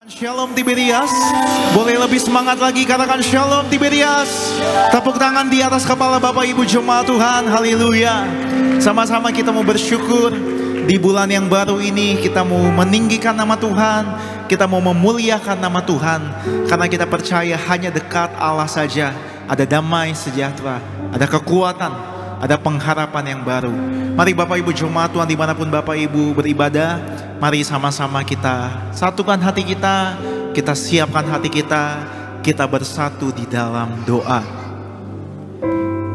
Shalom Tiberias. Boleh lebih semangat lagi katakan Shalom Tiberias. Tepuk tangan di atas kepala Bapak Ibu jemaat Tuhan. Haleluya. Sama-sama kita mau bersyukur di bulan yang baru ini. Kita mau meninggikan nama Tuhan. Kita mau memuliakan nama Tuhan. Karena kita percaya hanya dekat Allah saja ada damai sejahtera, ada kekuatan, ada pengharapan yang baru. Mari Bapak Ibu jemaat Tuhan dimanapun Bapak Ibu beribadah, mari sama-sama kita satukan hati kita siapkan hati kita bersatu di dalam doa.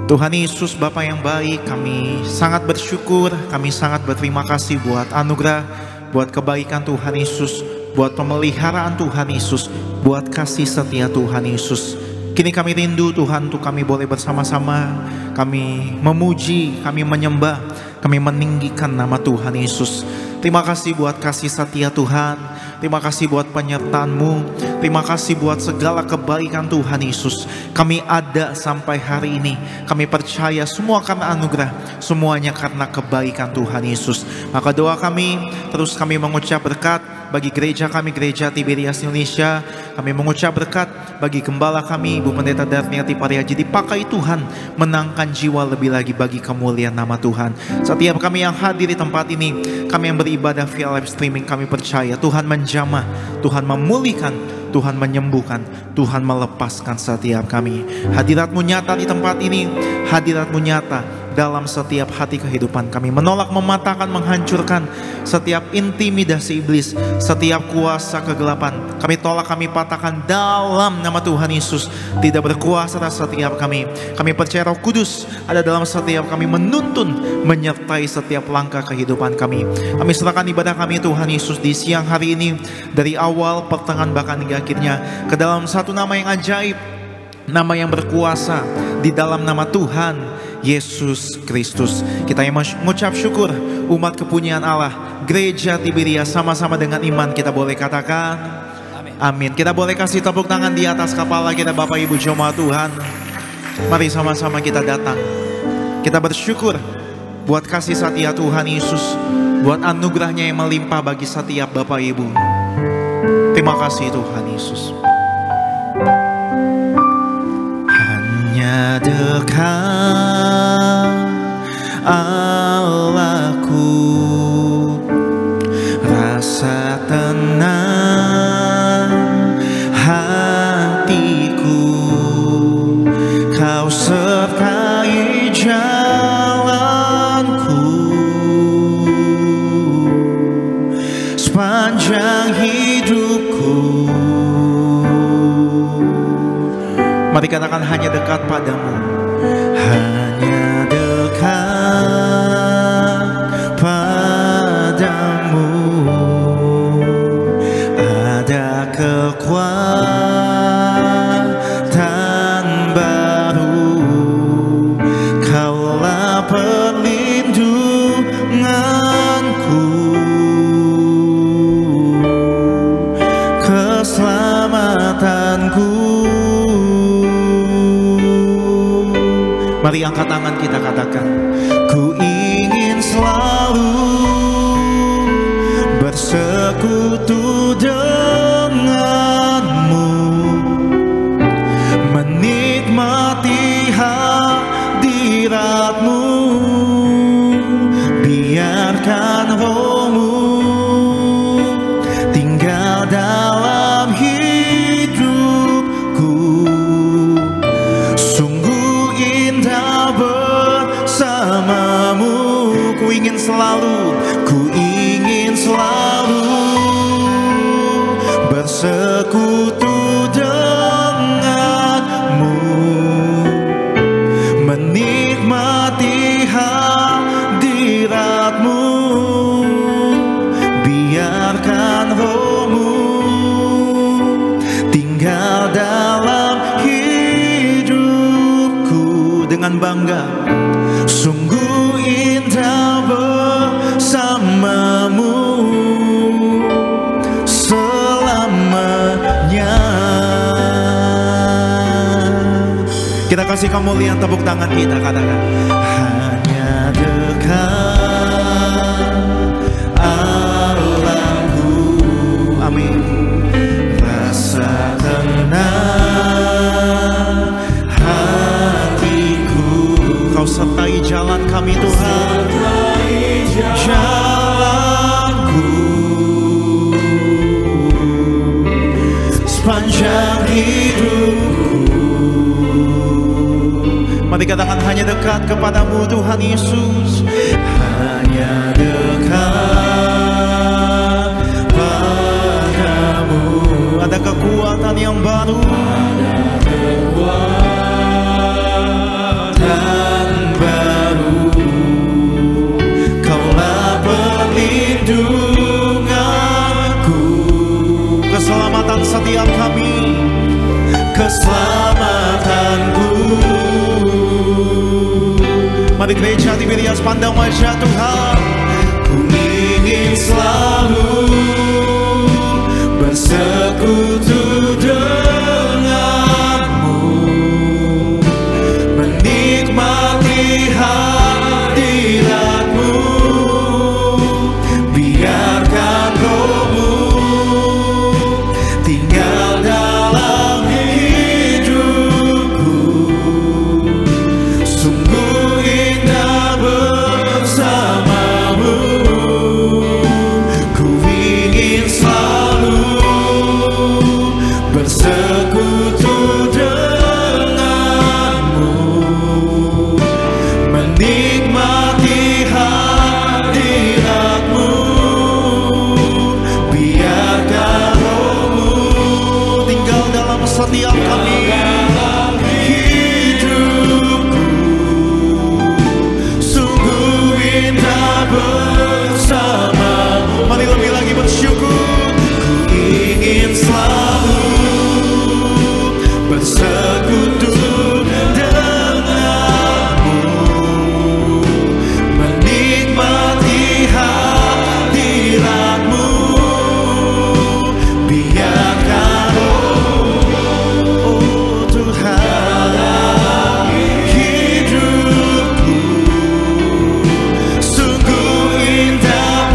Tuhan Yesus Bapa yang baik, kami sangat bersyukur, kami sangat berterima kasih buat anugerah, buat kebaikan Tuhan Yesus, buat pemeliharaan Tuhan Yesus, buat kasih setia Tuhan Yesus. Kini kami rindu Tuhan untuk kami boleh bersama-sama, kami memuji, kami menyembah, kami meninggikan nama Tuhan Yesus. Terima kasih buat kasih setia Tuhan. Terima kasih buat penyertaan-Mu. Terima kasih buat segala kebaikan Tuhan Yesus. Kami ada sampai hari ini. Kami percaya semua karena anugerah, semuanya karena kebaikan Tuhan Yesus. Maka doa kami, terus kami mengucap berkat bagi gereja kami, Gereja Tiberias Indonesia. Kami mengucap berkat bagi gembala kami, Ibu Pendeta Darniati Pariaji. Dipakai Tuhan menangkan jiwa lebih lagi bagi kemuliaan nama Tuhan. Setiap kami yang hadir di tempat ini, kami yang beribadah via live streaming, kami percaya Tuhan menjamah, Tuhan memulihkan, Tuhan menyembuhkan, Tuhan melepaskan setiap kami. Hadirat-Mu nyata di tempat ini, hadirat-Mu nyata dalam setiap hati kehidupan kami. Menolak, mematahkan, menghancurkan setiap intimidasi iblis, setiap kuasa kegelapan. Kami tolak, kami patahkan dalam nama Tuhan Yesus. Tidak berkuasa atas setiap kami. Kami percaya Roh Kudus ada dalam setiap kami, menuntun, menyertai setiap langkah kehidupan kami. Kami serahkan ibadah kami Tuhan Yesus di siang hari ini, dari awal, pertengahan, bahkan hingga akhirnya, ke dalam satu nama yang ajaib, nama yang berkuasa, di dalam nama Tuhan Yesus Kristus. Kita yang mengucap syukur, umat kepunyaan Allah, Gereja Tiberias, sama-sama dengan iman kita boleh katakan amin. Kita boleh kasih tepuk tangan di atas kepala kita Bapak Ibu jemaat Tuhan. Mari sama-sama kita datang, kita bersyukur buat kasih setia Tuhan Yesus, buat anugerahnya yang melimpah bagi setiap Bapak Ibu. Terima kasih Tuhan Yesus. Hanya dekat Allahku, rasa tenang hatiku, Kau sertai jalanku sepanjang hidupku. Mari katakan hanya dekat padamu, hanya dekat padamu, ada kekuatan baru, Kaulah perlindunganku, keselamatanku. Mari angkat tangan kita katakan, ku ingin selalu bersekutu denganmu, menikmati hadirat-Mu, biarkan Roh-Mu tinggal dalam hidupku. Sungguh indah bersamamu. Ku ingin selalu bersekutu denganmu, menikmati hadirat-Mu, biarkan Roh-Mu tinggal dalam hidupku. Dengan bangga, sungguh indah bersamamu selamanya. Kita kasih kemuliaan, tepuk tangan kita katakan, hanya dekat Allahku. Amin. katakan hanya dekat kepadamu Tuhan Yesus. Hanya dekat padamu. Ada kekuatan yang baru. Ada kekuatan baru. Kaulah perlindunganku, keselamatan setiap kami, keselamatanku. Mari gereja Tiberias pandang wajah Tuhan. Ku ingin selalu bersekutu denganmu, menikmati hadiratmu. Biarkan Rohmu tinggal dalam hidupku. Sungguh indah bersamamu. Ku ingin selalu bersekutu denganmu, menikmati hadiratmu. Biarkan Rohmu tinggal dalam setiap kami. Hidupku sungguh indah bersamamu. Mari lebih lagi bersyukur. Ku ingin selalu bersekutu denganmu, menikmati hadiratmu. Biarkan oh Tuhan, hidupku sungguh indah.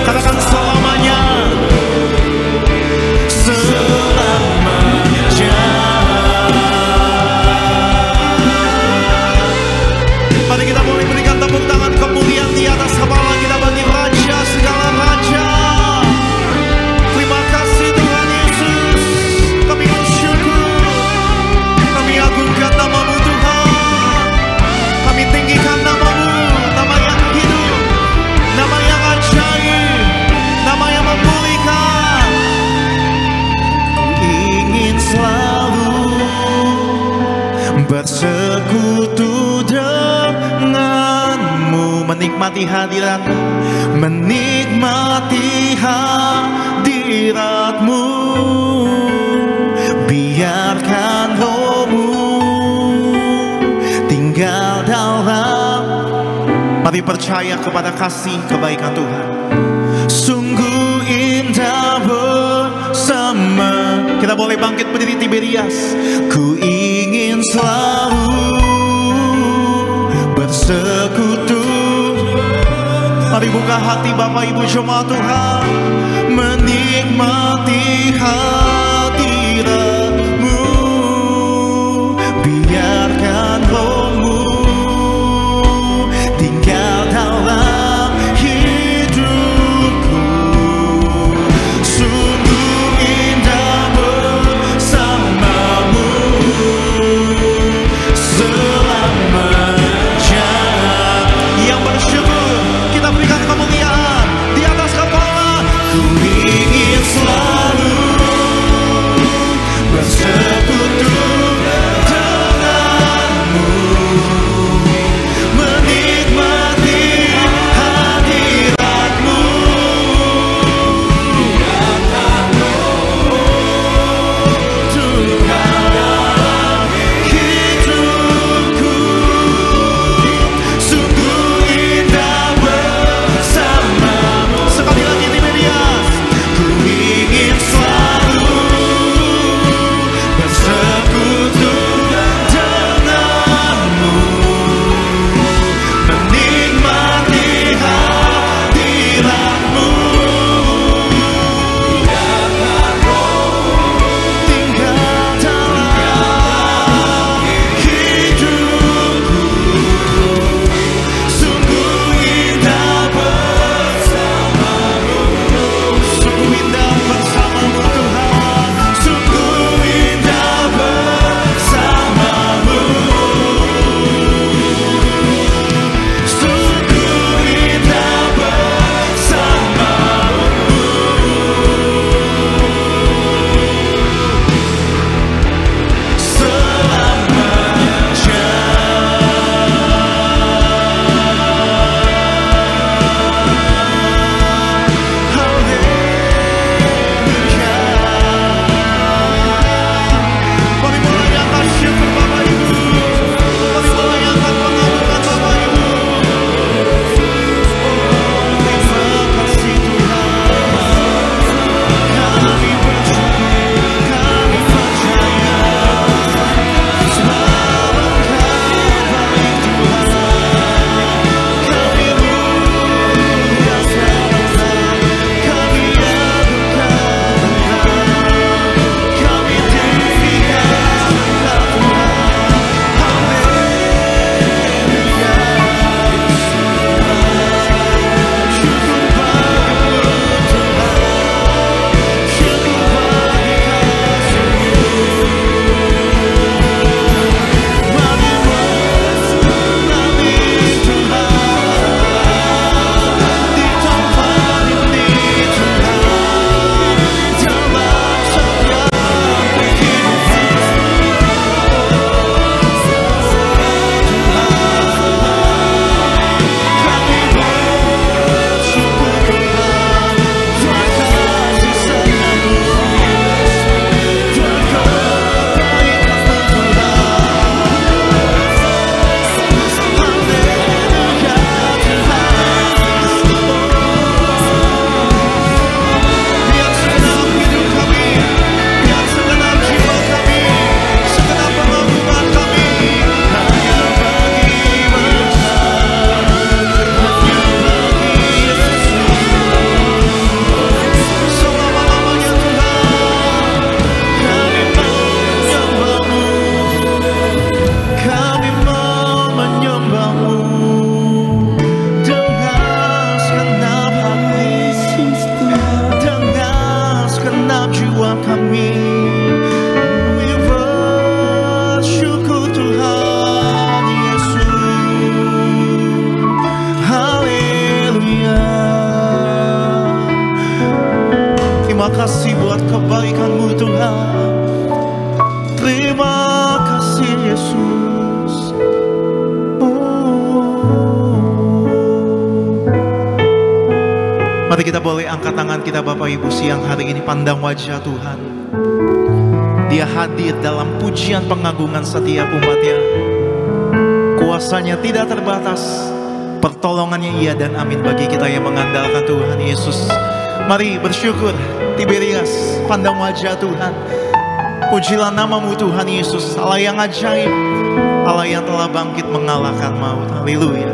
Katakan selamanya. Mari kita boleh berikan tepuk tangan kemuliaan di atas kepala kita bagi Raja segala Raja. Terima kasih Tuhan Yesus. Kami bersyukur. Kami agungkan nama-Mu Tuhan. Kami tinggikan nama-Mu, nama yang hidup, nama yang ajaib, nama yang memulihkan. Ku ingin selalu bersekutu denganmu, menikmati hadiratmu, menikmati hadiratmu. Biarkan Rohmu tinggal dalam. Mari percaya kepada kasih kebaikan Tuhan. Sungguh indah bersama. Kita boleh bangkit berdiri Tiberias. Ku ingin selalu bersekutu. Mari buka hati Bapak Ibu jemaat Tuhan, menikmati hadiratmu. Biarkan Rohmu tinggal dalam hidupku. Sungguh indah bersamamu selamanya. Yang bersyukur kita berikan kemuliaan di atas kepala. Ku ingin selalu bersekutu denganmu, buat kebaikan-Mu Tuhan. Terima kasih Yesus. Mari kita boleh angkat tangan kita Bapak Ibu siang hari ini, pandang wajah Tuhan. Dia hadir dalam pujian pengagungan setiap umatnya. Kuasanya tidak terbatas, pertolongannya iya dan amin bagi kita yang mengandalkan Tuhan Yesus. Mari bersyukur, Tiberias, pandang wajah Tuhan. Pujilah nama-Mu Tuhan Yesus, Allah yang ajaib, Allah yang telah bangkit mengalahkan maut. Haleluya.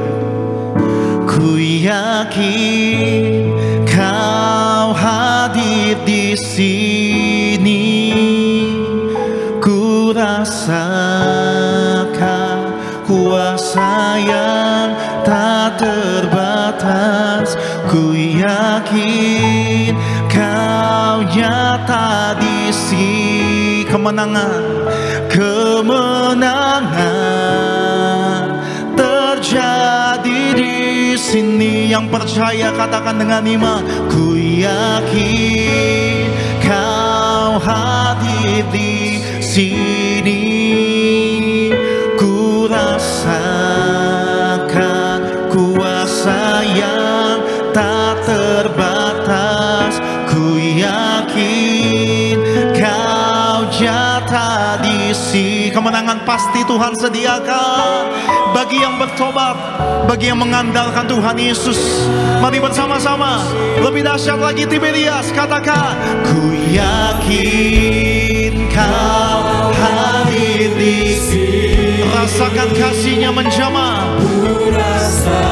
Ku yakin Kau hadir di sini, ku rasakan kuasa yang tak terbatas. Ku yakin Kau nyata di sini. Kemenangan terjadi di sini. Yang percaya katakan dengan iman, ku yakin Kau hadir di sini, ku rasakan kuasa yang tak terbatas. Ku yakin Kau nyata di sini. Kemenangan pasti Tuhan sediakan bagi yang bertobat, bagi yang mengandalkan Tuhan Yesus. Mari bersama-sama lebih dahsyat lagi, Tiberias, katakan, ku yakin Kau hadir di sini. Rasakan kasih-Nya menjamah. Ku rasakan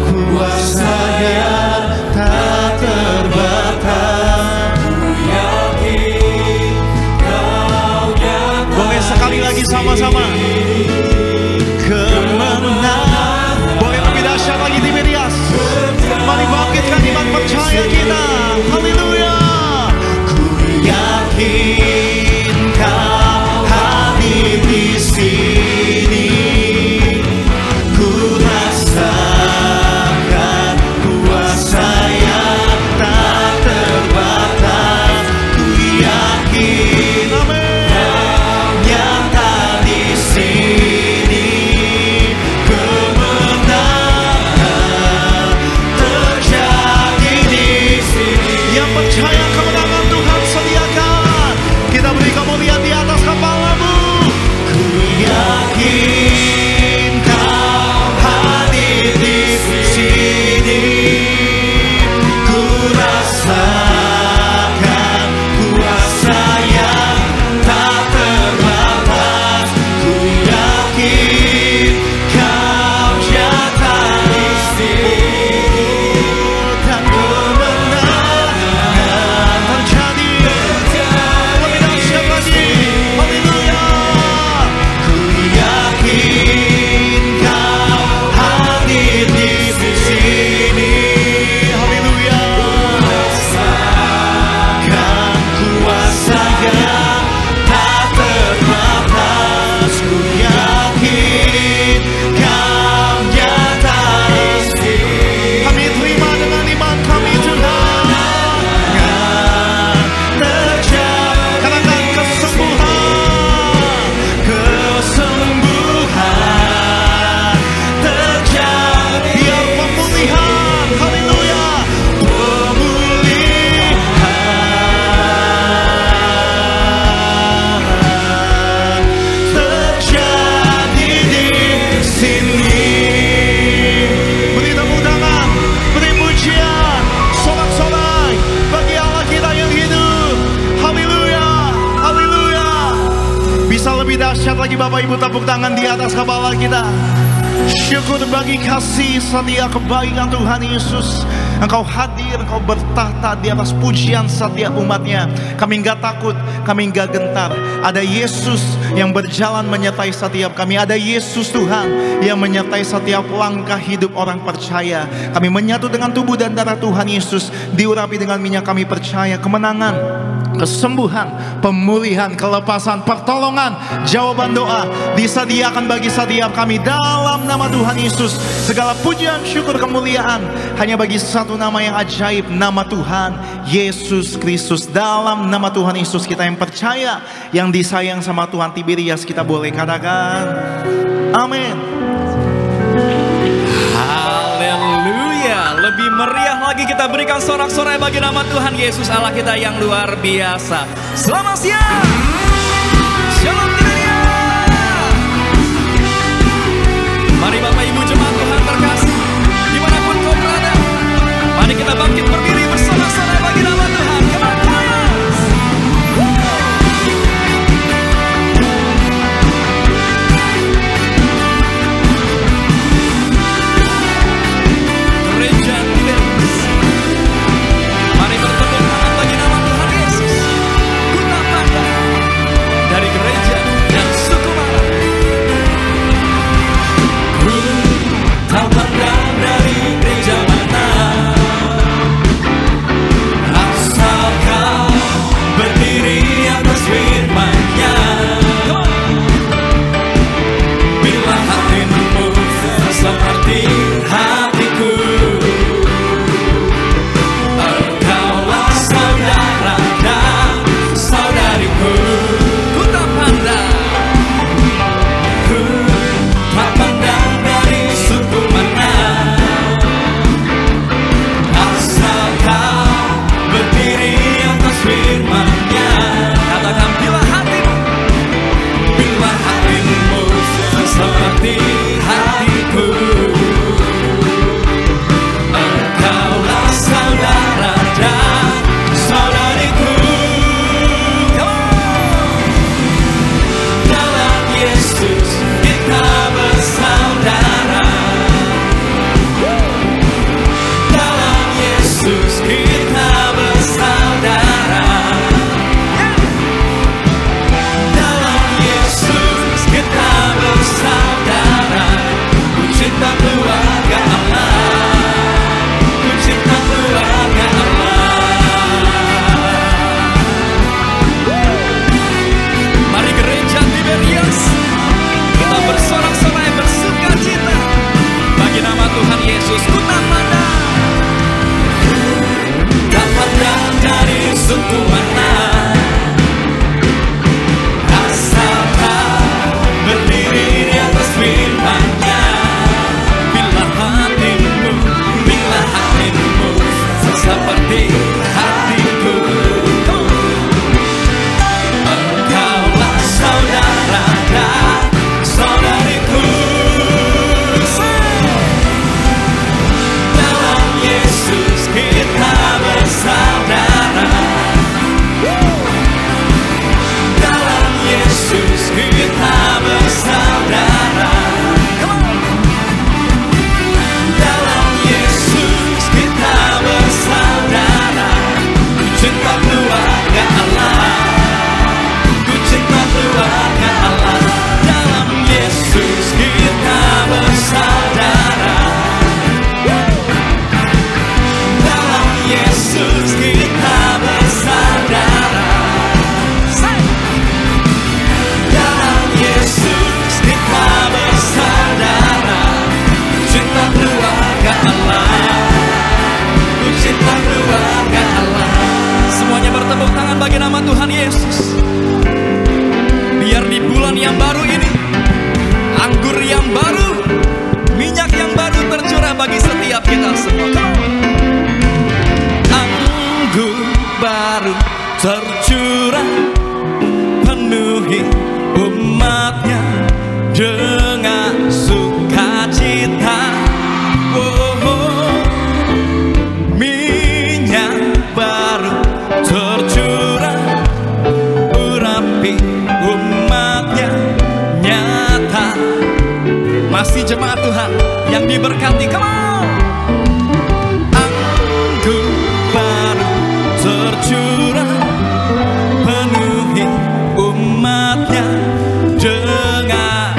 kuasa yang tak terbatas. Ku yakin Kau nyata. Boleh sekali lagi sama-sama. Kemenangan. Boleh lebih dahsyat lagi, Tiberias. Mari bangkitkan iman percaya kita. Haleluya. Ku yakin Kau hadir di sini, ku rasakan kuasa yang tak terbatas. Ku yakin, amin, Kau nyata di sini. Kemenangan terjadi di sini. Yang percaya kemenangan Tuhan sediakan. Kita beri kemuliaan di atas kepala-Mu. Ku yakin Kau hadir di sini, ku rasakan kuasa yang tak terbatas. Ku yakin Kau nyata di sini, dan kemenangan terjadi. Lebih dahsyat lagi, haleluya. Ku yakin Kau hadir di sini, haleluya. Rasakan kuasa yang tak terbatas. Ku yakin Kau nyata di sini. Kami terima dengan iman kami Tuhan. Terjadi, katakan kesembuhan, kesembuhan terjadi. Biar pemulihan, haleluya, pemulihan terjadi di sini. Beri tepuk tangan, beri pujian, sorak-sorai bagi Allah kita yang hidup. Haleluya, haleluya. Bisa lebih dahsyat lagi Bapak Ibu, tepuk tangan di atas kepala kita. Syukur bagi kasih setia kebaikan Tuhan Yesus. Engkau hadir, Engkau bertahta di atas pujian setiap umatnya. Kami enggak takut, kami enggak gentar. Ada Yesus yang berjalan menyertai setiap kami. Ada Yesus Tuhan yang menyertai setiap langkah hidup orang percaya. Kami menyatu dengan tubuh dan darah Tuhan Yesus, diurapi dengan minyak. Kami percaya kemenangan, kesembuhan, pemulihan, kelepasan, pertolongan, jawaban doa disediakan bagi setiap kami dalam nama Tuhan Yesus. Segala pujian, syukur, kemuliaan hanya bagi satu nama yang ajaib, nama Tuhan Yesus Kristus. Dalam nama Tuhan Yesus kita yang percaya, yang disayang sama Tuhan Tiberias, kita boleh katakan amin. Haleluya. Lebih meriah lagi kita berikan sorak-sorai bagi nama Tuhan Yesus Allah kita yang luar biasa. Selamat siang. Shalom Gereja. Mari Bapak Ibu jemaat Tuhan terkasih, dimanapun kau berada, mari kita bangkit berdiri bersorak-sorai bagi nama Tuhan. Come on, guys. Gereja Tiberias, mari bertepuk tangan bagi nama Tuhan Yesus. Guna pandang dari gereja dan suku Mara. Ku tak pandang dari gereja mana, asal kau berdiri atas firman-Nya. Bila hatimu seperti hatiku, engkaulah saudara dan saudariku. Ku tak pandang dari suku mana, asal kau berdiri atas firman-Nya. Katakan bila hatimu seperti hatiku, engkaulah saudara dan saudariku. Dalam Yesus kita bersaudara. Dalam Yesus kita bersaudara. Dalam Yesus kita bersaudara. Ku cinta keluarga Allah. Ku cinta keluarga Allah. Mari gereja Tiberias, kita bersorak-sorai bersuka cita bagi nama Tuhan Yesus. Ku tak pandang dari suku mana, asal kau berdiri di atas firman-Nya. Bila hatimu seperti hatiku, engkaulah saudara dan saudariku. Dalam Yesus kita bersaudara. Dalam Yesus kita bersaudara. Dalam Yesus kita bersaudara. Ku cinta keluarga Allah. Ku cinta keluarga Allah. Dalam Yesus kita bersaudara. Dalam Yesus kita bersaudara. Dalam Yesus kita bersaudara. Ku cinta keluarga Allah. Ku cinta keluarga Allah. Semuanya bertepuk tangan bagi nama Tuhan Yesus. Biar di bulan yang baru ini, anggur yang baru, minyak yang baru tercurah bagi setiap kita semua. Anggur baru tercurah, penuhi umatnya dengan sukacita. Minyak baru tercurah, urapi umatnya nyata. Masih jemaat Tuhan yang diberkati, come on. Anggur baru tercurah, penuhi umatnya dengan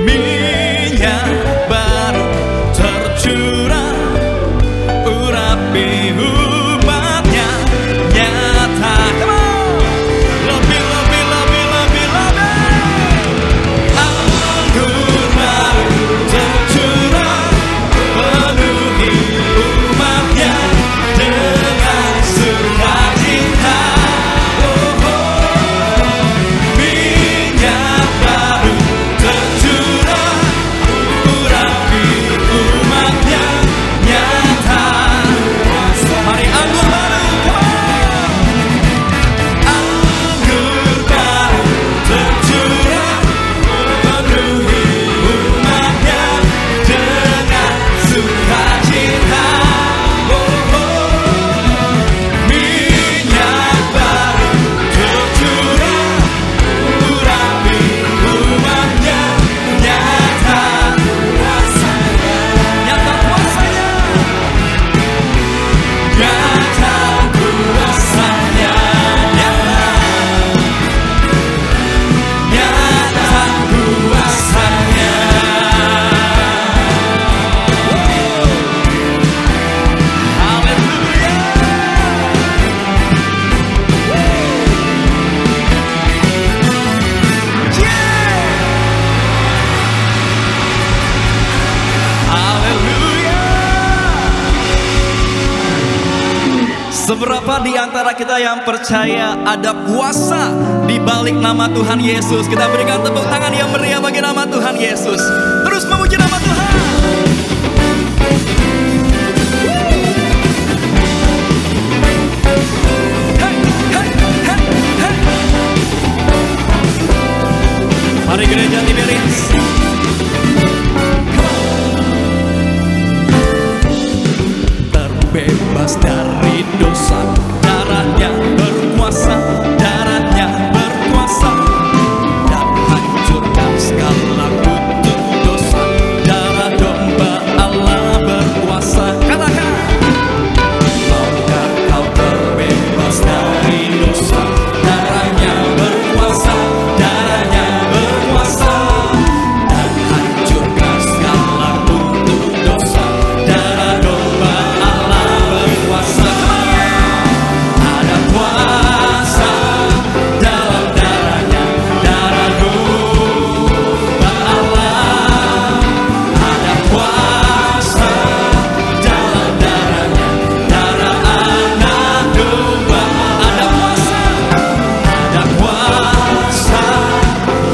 minyak baru tercurah, beberapa di antara kita yang percaya ada kuasa di balik nama Tuhan Yesus. Kita berikan tepuk tangan yang meriah bagi nama Tuhan Yesus. Terus memuji nama Tuhan. Mari gereja Tiberias. Terbebas dari dosa, darahnya berkuasa, darahnya berkuasa, dan hancurkan segala kutuk dosa. Darah domba Allah berkuasa. Katakan, maukah kau terbebas dari dosa? Darahnya berkuasa, darahnya berkuasa, dan hancurkan segala kutuk dosa. Darah domba Allah berkuasa. Ada kuasa dalam darahnya, darah domba Allah. Ada kuasa dalam darahnya, darah anak domba. Ada kuasa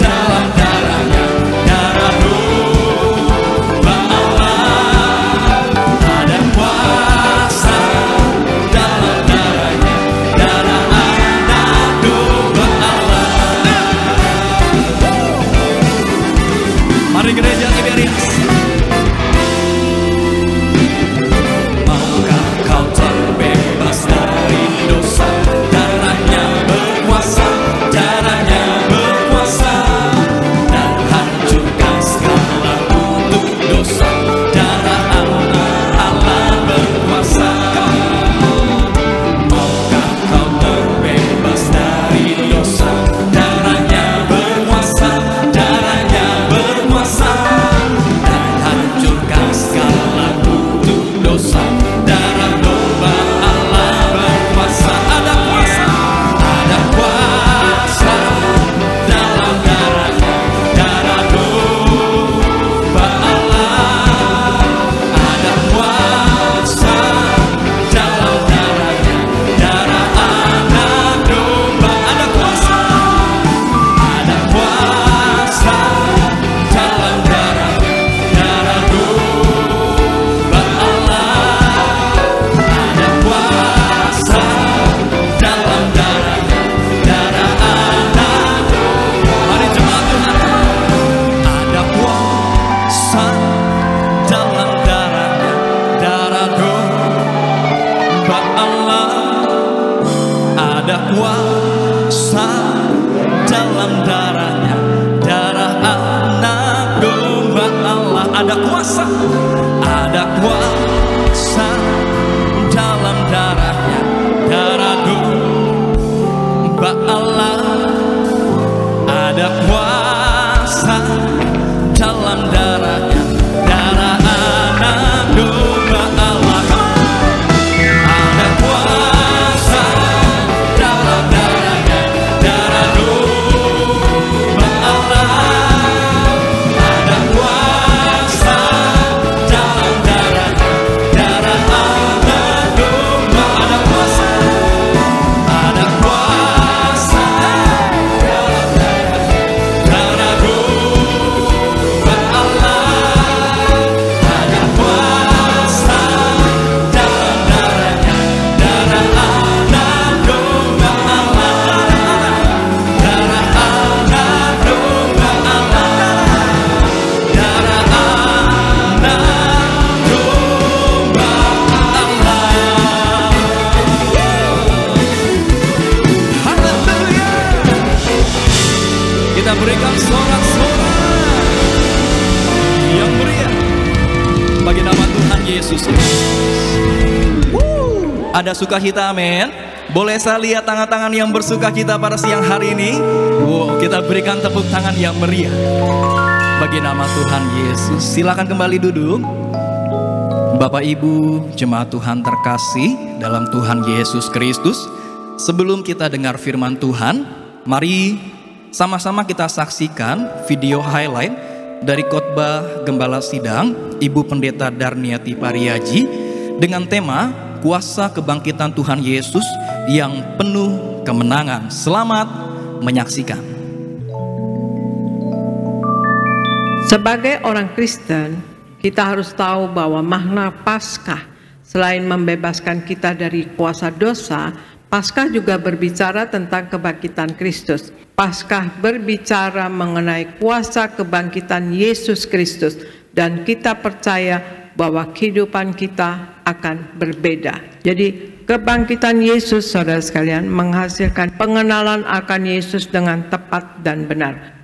dalam darahnya, darah domba Allah. Ada kuasa dalam darahnya, darah anak domba Allah. Mari gereja Tiberias. Maukah kau terbebas dari dosa? Darahnya berkuasa, darahnya berkuasa, dan hancurkan segala kutuk dosa. Darah Allah berkuasa. Maukah kau terbebas dari dosa? Darahnya berkuasa, darahnya berkuasa, dan hancurkan segala kutuk dosa. Darah domba Allah berkuasa. Ada kuasa dalam darahnya, darah domba Allah. Ada kuasa dalam darahnya, darah anak domba. Ada kuasa dalam darahnya, darah domba Allah. Ada kuasa dalam darahnya, darah anak domba. Mari jemaat Tuhan. Ada kuasa dalam darahnya, darah domba Allah. Ada kuasa dalam darahnya, darah anak domba Allah. Ada kuasa dalam darahnya, darah domba Allah. Ada kuasa dalam darahnya, darah anak domba Allah. Ada kuasa dalam darahnya, darah domba Allah. Ada kuasa dalam darahnya, darah anak domba. Ada kuasa dalam darahnya, darah domba Allah. Ada kuasa dalam darahnya, darah anak domba Allah. Darah anak domba Allah. Darah anak domba Allah. Haleluya. Kita berikan sorak-sorak yang meriah bagi nama Tuhan Yesus Kristus. Ada sukacita, amin. Boleh saya lihat tangan-tangan yang bersukacita pada siang hari ini? Wow, kita berikan tepuk tangan yang meriah bagi nama Tuhan Yesus. Silakan kembali duduk. Bapak Ibu, jemaat Tuhan terkasih dalam Tuhan Yesus Kristus. Sebelum kita dengar firman Tuhan, mari sama-sama kita saksikan video highlight dari khotbah Gembala Sidang Ibu Pendeta Darniati Pariaji dengan tema kuasa kebangkitan Tuhan Yesus yang penuh kemenangan. Selamat menyaksikan. Sebagai orang Kristen, kita harus tahu bahwa makna Paskah selain membebaskan kita dari kuasa dosa, Paskah juga berbicara tentang kebangkitan Kristus. Paskah berbicara mengenai kuasa kebangkitan Yesus Kristus, dan kita percaya bahwa kehidupan kita akan berbeda. Jadi kebangkitan Yesus, saudara sekalian, menghasilkan pengenalan akan Yesus dengan tepat dan benar.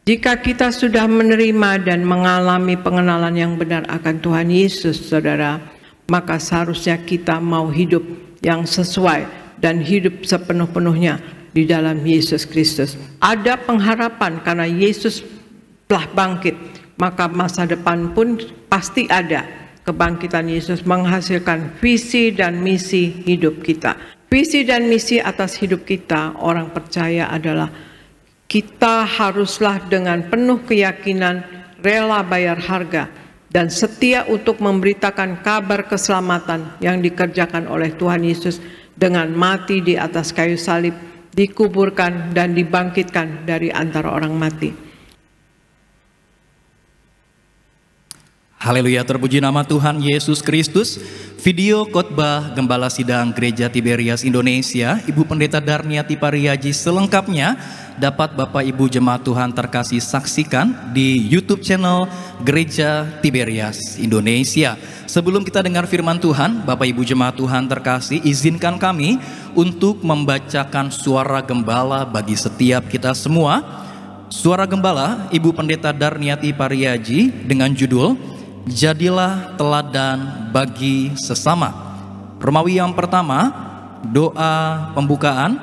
Jika kita sudah menerima dan mengalami pengenalan yang benar akan Tuhan Yesus, saudara, maka seharusnya kita mau hidup yang sesuai dan hidup sepenuh-penuhnya di dalam Yesus Kristus. Ada pengharapan karena Yesus telah bangkit, maka masa depan pun pasti ada. Kebangkitan Yesus menghasilkan visi dan misi hidup kita. Visi dan misi atas hidup kita, orang percaya, adalah kita haruslah dengan penuh keyakinan rela bayar harga dan setia untuk memberitakan kabar keselamatan yang dikerjakan oleh Tuhan Yesus dengan mati di atas kayu salib, dikuburkan dan dibangkitkan dari antara orang mati. Haleluya, terpuji nama Tuhan Yesus Kristus. Video khotbah Gembala Sidang Gereja Tiberias Indonesia, Ibu Pendeta Darniati Pariaji selengkapnya dapat Bapak Ibu Jemaat Tuhan terkasih saksikan di YouTube channel Gereja Tiberias Indonesia. Sebelum kita dengar firman Tuhan, Bapak Ibu Jemaat Tuhan terkasih, izinkan kami untuk membacakan suara gembala bagi setiap kita semua. Suara gembala Ibu Pendeta Darniati Pariaji dengan judul Jadilah Teladan Bagi Sesama. Romawi yang pertama, doa pembukaan.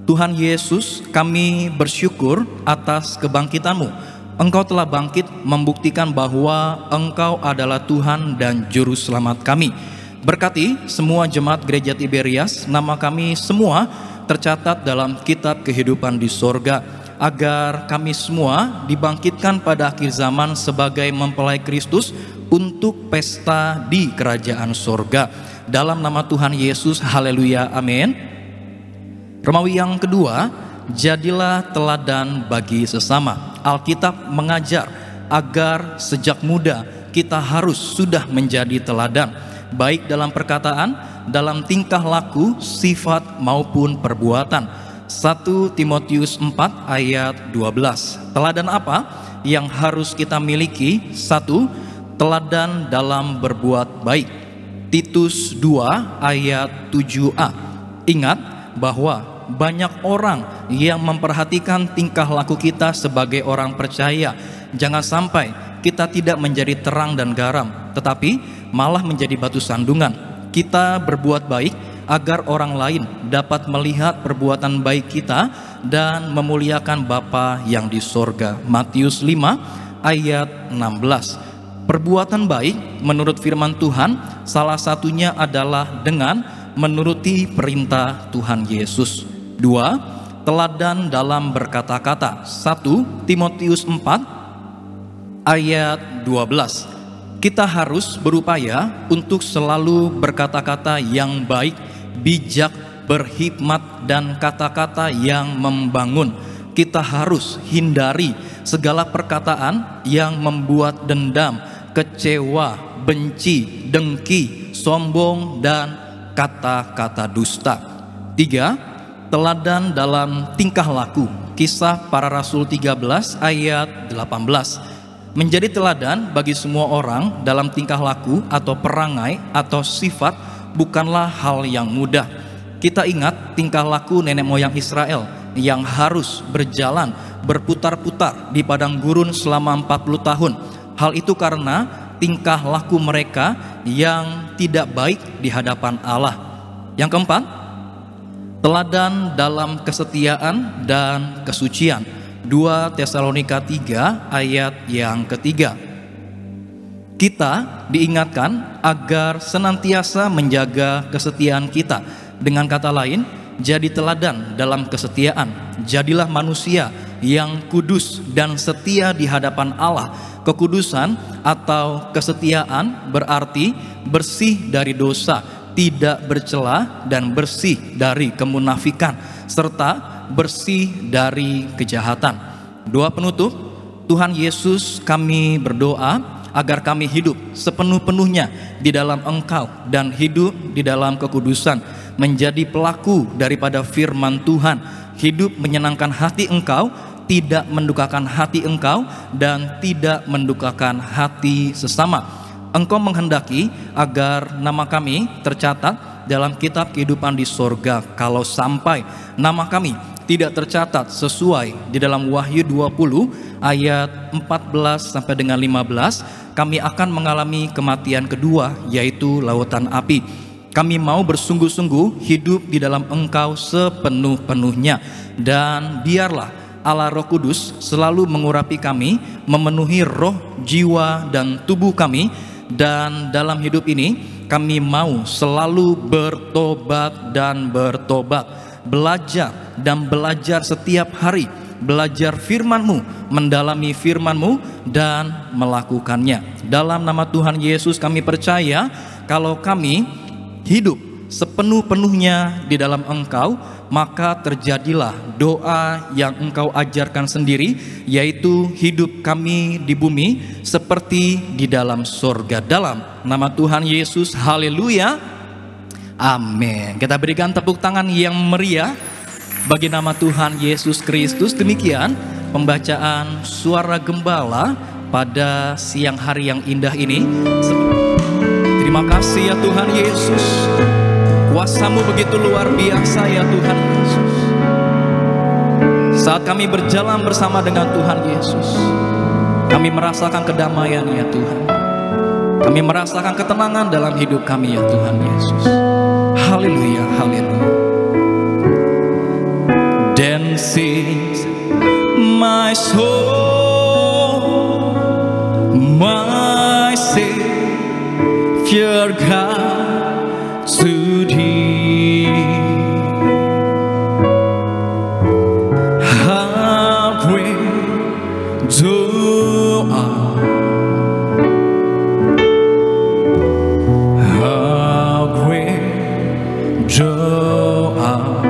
Tuhan Yesus, kami bersyukur atas kebangkitan-Mu. Engkau telah bangkit membuktikan bahwa Engkau adalah Tuhan dan Juru Selamat kami. Berkati semua jemaat Gereja Tiberias, nama kami semua tercatat dalam kitab kehidupan di sorga, agar kami semua dibangkitkan pada akhir zaman sebagai mempelai Kristus untuk pesta di kerajaan sorga. Dalam nama Tuhan Yesus, haleluya, amin. Romawi yang kedua, jadilah teladan bagi sesama. Alkitab mengajar agar sejak muda kita harus sudah menjadi teladan, baik dalam perkataan, dalam tingkah laku, sifat maupun perbuatan. 1 Timotius 4 ayat 12. Teladan apa yang harus kita miliki? 1. Teladan dalam berbuat baik. Titus 2 ayat 7a. Ingat bahwa banyak orang yang memperhatikan tingkah laku kita sebagai orang percaya. Jangan sampai kita tidak menjadi terang dan garam, tetapi malah menjadi batu sandungan. Kita berbuat baik agar orang lain dapat melihat perbuatan baik kita dan memuliakan Bapa yang di sorga. Matius 5 ayat 16. Perbuatan baik menurut firman Tuhan salah satunya adalah dengan menuruti perintah Tuhan Yesus. 2. Teladan dalam berkata-kata. 1 Timotius 4 ayat 12. Kita harus berupaya untuk selalu berkata-kata yang baik, bijak, berhikmat, dan kata-kata yang membangun. Kita harus hindari segala perkataan yang membuat dendam, kecewa, benci, dengki, sombong, dan kata-kata dusta. 3. Teladan dalam tingkah laku. Kisah Para Rasul 13 ayat 18. Menjadi teladan bagi semua orang dalam tingkah laku atau perangai atau sifat bukanlah hal yang mudah. Kita ingat tingkah laku nenek moyang Israel yang harus berjalan berputar-putar di padang gurun selama 40 tahun. Hal itu karena tingkah laku mereka yang tidak baik di hadapan Allah. Yang keempat, teladan dalam kesetiaan dan kesucian. 2 Tesalonika 3 ayat yang ketiga. Kita diingatkan agar senantiasa menjaga kesetiaan kita. Dengan kata lain, jadi teladan dalam kesetiaan. Jadilah manusia yang kudus dan setia di hadapan Allah. Kekudusan atau kesetiaan berarti bersih dari dosa, tidak bercela dan bersih dari kemunafikan serta bersih dari kejahatan. Doa penutup, Tuhan Yesus, kami berdoa agar kami hidup sepenuh-penuhnya di dalam Engkau dan hidup di dalam kekudusan, menjadi pelaku daripada firman Tuhan, hidup menyenangkan hati Engkau, tidak mendukakan hati Engkau, dan tidak mendukakan hati sesama. Engkau menghendaki agar nama kami tercatat dalam kitab kehidupan di sorga. Kalau sampai nama kami tidak tercatat sesuai di dalam Wahyu 20 ayat 14 sampai dengan 15, kami akan mengalami kematian kedua, yaitu lautan api. Kami mau bersungguh-sungguh hidup di dalam Engkau sepenuh-penuhnya, dan biarlah Allah Roh Kudus selalu mengurapi kami, memenuhi roh, jiwa, dan tubuh kami. Dan dalam hidup ini kami mau selalu bertobat dan bertobat, belajar dan belajar setiap hari, belajar firman-Mu, mendalami firman-Mu, dan melakukannya. Dalam nama Tuhan Yesus kami percaya kalau kami hidup sepenuh-penuhnya di dalam Engkau, maka terjadilah doa yang Engkau ajarkan sendiri, yaitu hidup kami di bumi seperti di dalam sorga. Dalam nama Tuhan Yesus, haleluya, amin. Kita berikan tepuk tangan yang meriah bagi nama Tuhan Yesus Kristus. Demikian pembacaan suara gembala pada siang hari yang indah ini. Terima kasih ya Tuhan Yesus, kuasa-Mu begitu luar biasa ya Tuhan Yesus. Saat kami berjalan bersama dengan Tuhan Yesus, kami merasakan kedamaian ya Tuhan. Kami merasakan ketenangan dalam hidup kami ya Tuhan Yesus. Haleluya, haleluya. Then sings my soul, my Savior God to Thee. How great Thou art, how great Thou art.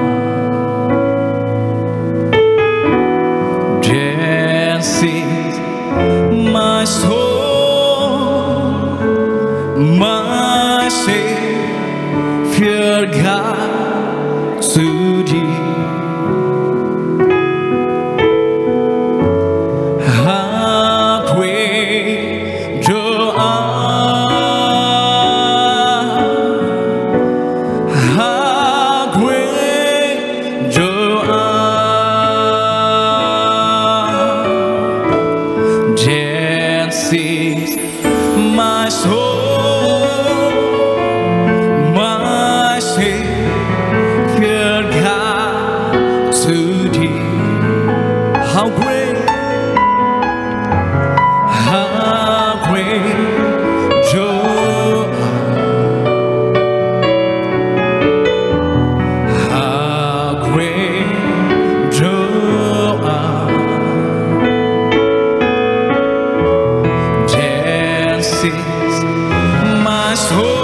Then sings my soul, my Savior God to Thee. How great Thou art, how great Thou art. Then sings my soul, my Savior God to Thee. How great, how great Thou art, how great Thou art. Then sings my soul,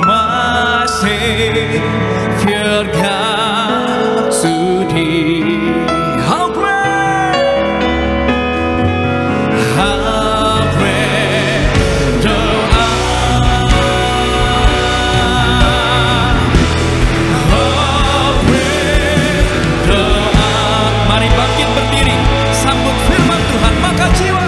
my Savior God to Thee. How great, how great Thou art, how great Thou art. Mari bangkit berdiri, sambut firman Tuhan, maka jiwa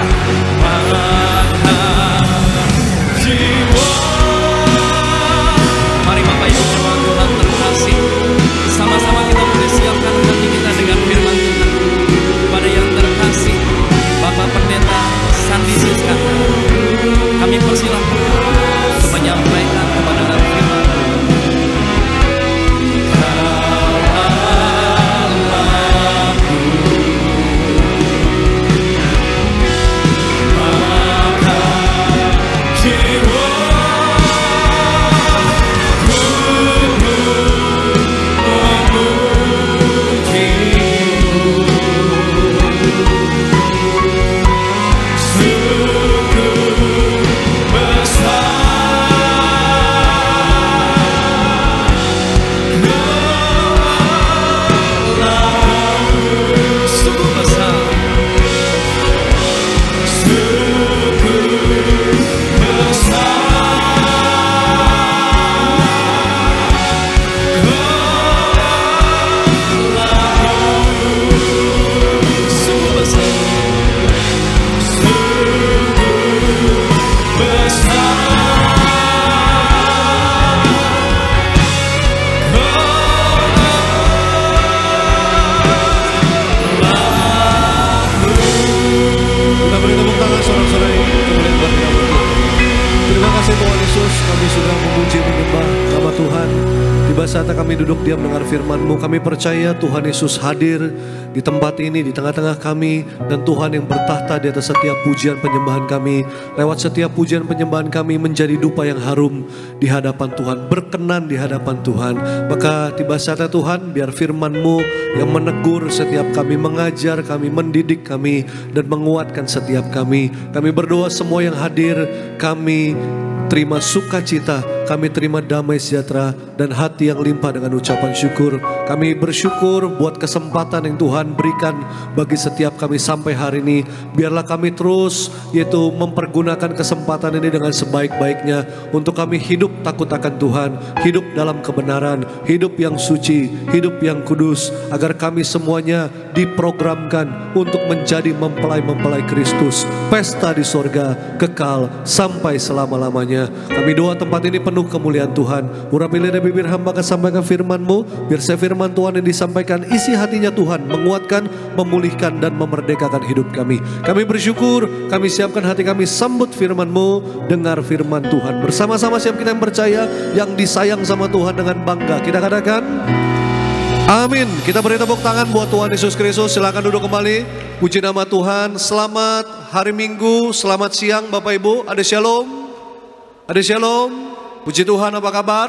saatnya kami duduk diam dengar firman-Mu. Kami percaya Tuhan Yesus hadir di tempat ini, di tengah-tengah kami. Dan Tuhan yang bertahta di atas setiap pujian penyembahan kami. Lewat setiap pujian penyembahan kami menjadi dupa yang harum di hadapan Tuhan, berkenan di hadapan Tuhan. Maka tiba saatnya Tuhan, biar firman-Mu yang menegur setiap kami, mengajar kami, mendidik kami, dan menguatkan setiap kami. Kami berdoa semua yang hadir, kami terima sukacita, kami terima damai sejahtera dan hati yang limpah dengan ucapan syukur. Kami bersyukur buat kesempatan yang Tuhan berikan bagi setiap kami sampai hari ini. Biarlah kami terus yaitu mempergunakan kesempatan ini dengan sebaik-baiknya untuk kami hidup takut akan Tuhan, hidup dalam kebenaran, hidup yang suci, hidup yang kudus, agar kami semuanya diprogramkan untuk menjadi mempelai-mempelai Kristus. Pesta di sorga kekal sampai selama-lamanya. Kami doa tempat ini penuh kemuliaan Tuhan. Urapi lidah bibir hamba akan sampaikan firman-Mu. Biar firman Tuhan yang disampaikan isi hatinya Tuhan, menguatkan, memulihkan, dan memerdekakan hidup kami. Kami bersyukur, kami siapkan hati kami sambut firman-Mu, dengar firman Tuhan. Bersama-sama siap kita yang percaya, yang disayang sama Tuhan dengan bangga. Kita katakan amin. Kita beri tepuk tangan buat Tuhan Yesus Kristus. Silakan duduk kembali. Puji nama Tuhan. Selamat hari Minggu, selamat siang Bapak Ibu. Ada shalom. Ada shalom. Puji Tuhan, apa kabar?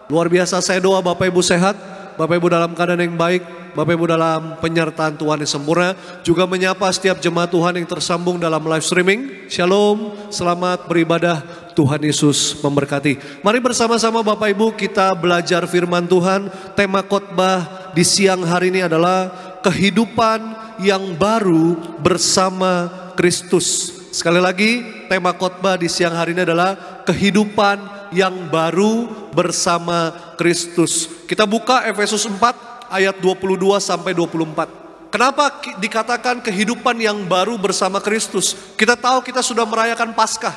Luar biasa, saya doa Bapak Ibu sehat, Bapak Ibu dalam keadaan yang baik, Bapak Ibu dalam penyertaan Tuhan yang sempurna. Juga menyapa setiap jemaat Tuhan yang tersambung dalam live streaming. Shalom, selamat beribadah, Tuhan Yesus memberkati. Mari bersama-sama Bapak Ibu kita belajar firman Tuhan. Tema khotbah di siang hari ini adalah kehidupan yang baru bersama Kristus. Sekali lagi, tema khotbah di siang hari ini adalah kehidupan yang baru bersama Kristus. Kita buka Efesus 4 ayat 22 sampai 24. Kenapa dikatakan kehidupan yang baru bersama Kristus? Kita tahu kita sudah merayakan Paskah.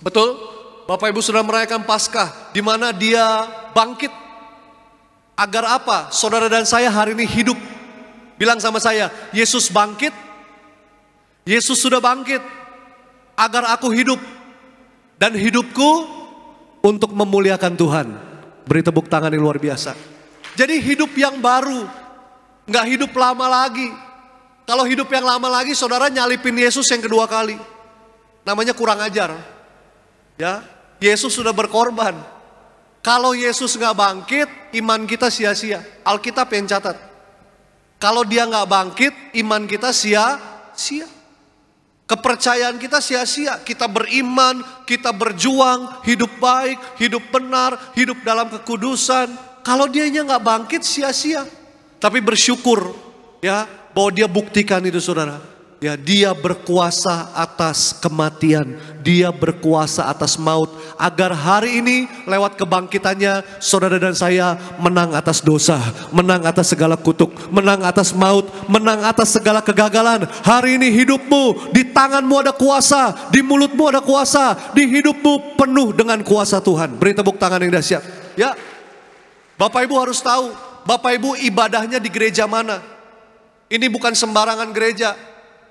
Betul? Bapak Ibu sudah merayakan Paskah, di mana Dia bangkit. Agar apa? Saudara dan saya hari ini hidup. Bilang sama saya, Yesus bangkit. Yesus sudah bangkit agar aku hidup, dan hidupku untuk memuliakan Tuhan. Beri tepuk tangan yang luar biasa. Jadi hidup yang baru, nggak hidup lama lagi. Kalau hidup yang lama lagi, saudara nyalipin Yesus yang kedua kali, namanya kurang ajar. Ya, Yesus sudah berkorban. Kalau Yesus nggak bangkit, iman kita sia-sia. Alkitab yang catat. Kalau Dia nggak bangkit, iman kita sia-sia. Kepercayaan kita sia-sia. Kita beriman, kita berjuang, hidup baik, hidup benar, hidup dalam kekudusan. Kalau Dianya nggak bangkit, sia-sia. Tapi bersyukur ya bahwa Dia buktikan itu saudara. Ya, Dia berkuasa atas kematian, Dia berkuasa atas maut, agar hari ini lewat kebangkitannya saudara dan saya menang atas dosa, menang atas segala kutuk, menang atas maut, menang atas segala kegagalan. Hari ini hidupmu, di tanganmu ada kuasa, di mulutmu ada kuasa, di hidupmu penuh dengan kuasa Tuhan. Beri tepuk tangan yang dahsyat. Ya, Bapak Ibu harus tahu, Bapak Ibu ibadahnya di gereja mana. Ini bukan sembarangan gereja.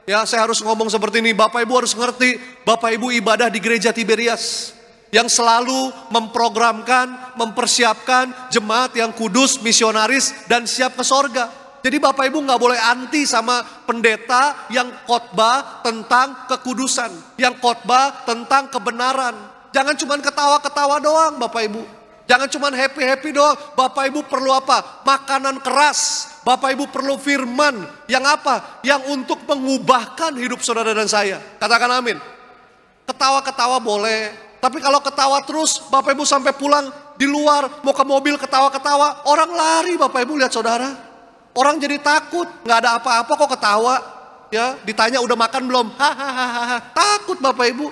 Ya, saya harus ngomong seperti ini. Bapak Ibu harus ngerti, Bapak Ibu ibadah di gereja Tiberias yang selalu memprogramkan, mempersiapkan jemaat yang kudus, misionaris, dan siap ke sorga. Jadi Bapak Ibu nggak boleh anti sama pendeta yang khotbah tentang kekudusan, yang khotbah tentang kebenaran. Jangan cuma ketawa-ketawa doang Bapak Ibu. Jangan cuma happy-happy doang. Bapak Ibu perlu apa? Makanan keras. Bapak Ibu perlu firman yang apa? Yang untuk mengubahkan hidup saudara dan saya. Katakan amin. Ketawa-ketawa boleh. Tapi kalau ketawa terus, Bapak Ibu sampai pulang di luar, mau ke mobil ketawa-ketawa, orang lari Bapak Ibu lihat saudara. Orang jadi takut, nggak ada apa-apa kok ketawa. Ya, ditanya udah makan belum? Hahaha, takut Bapak Ibu.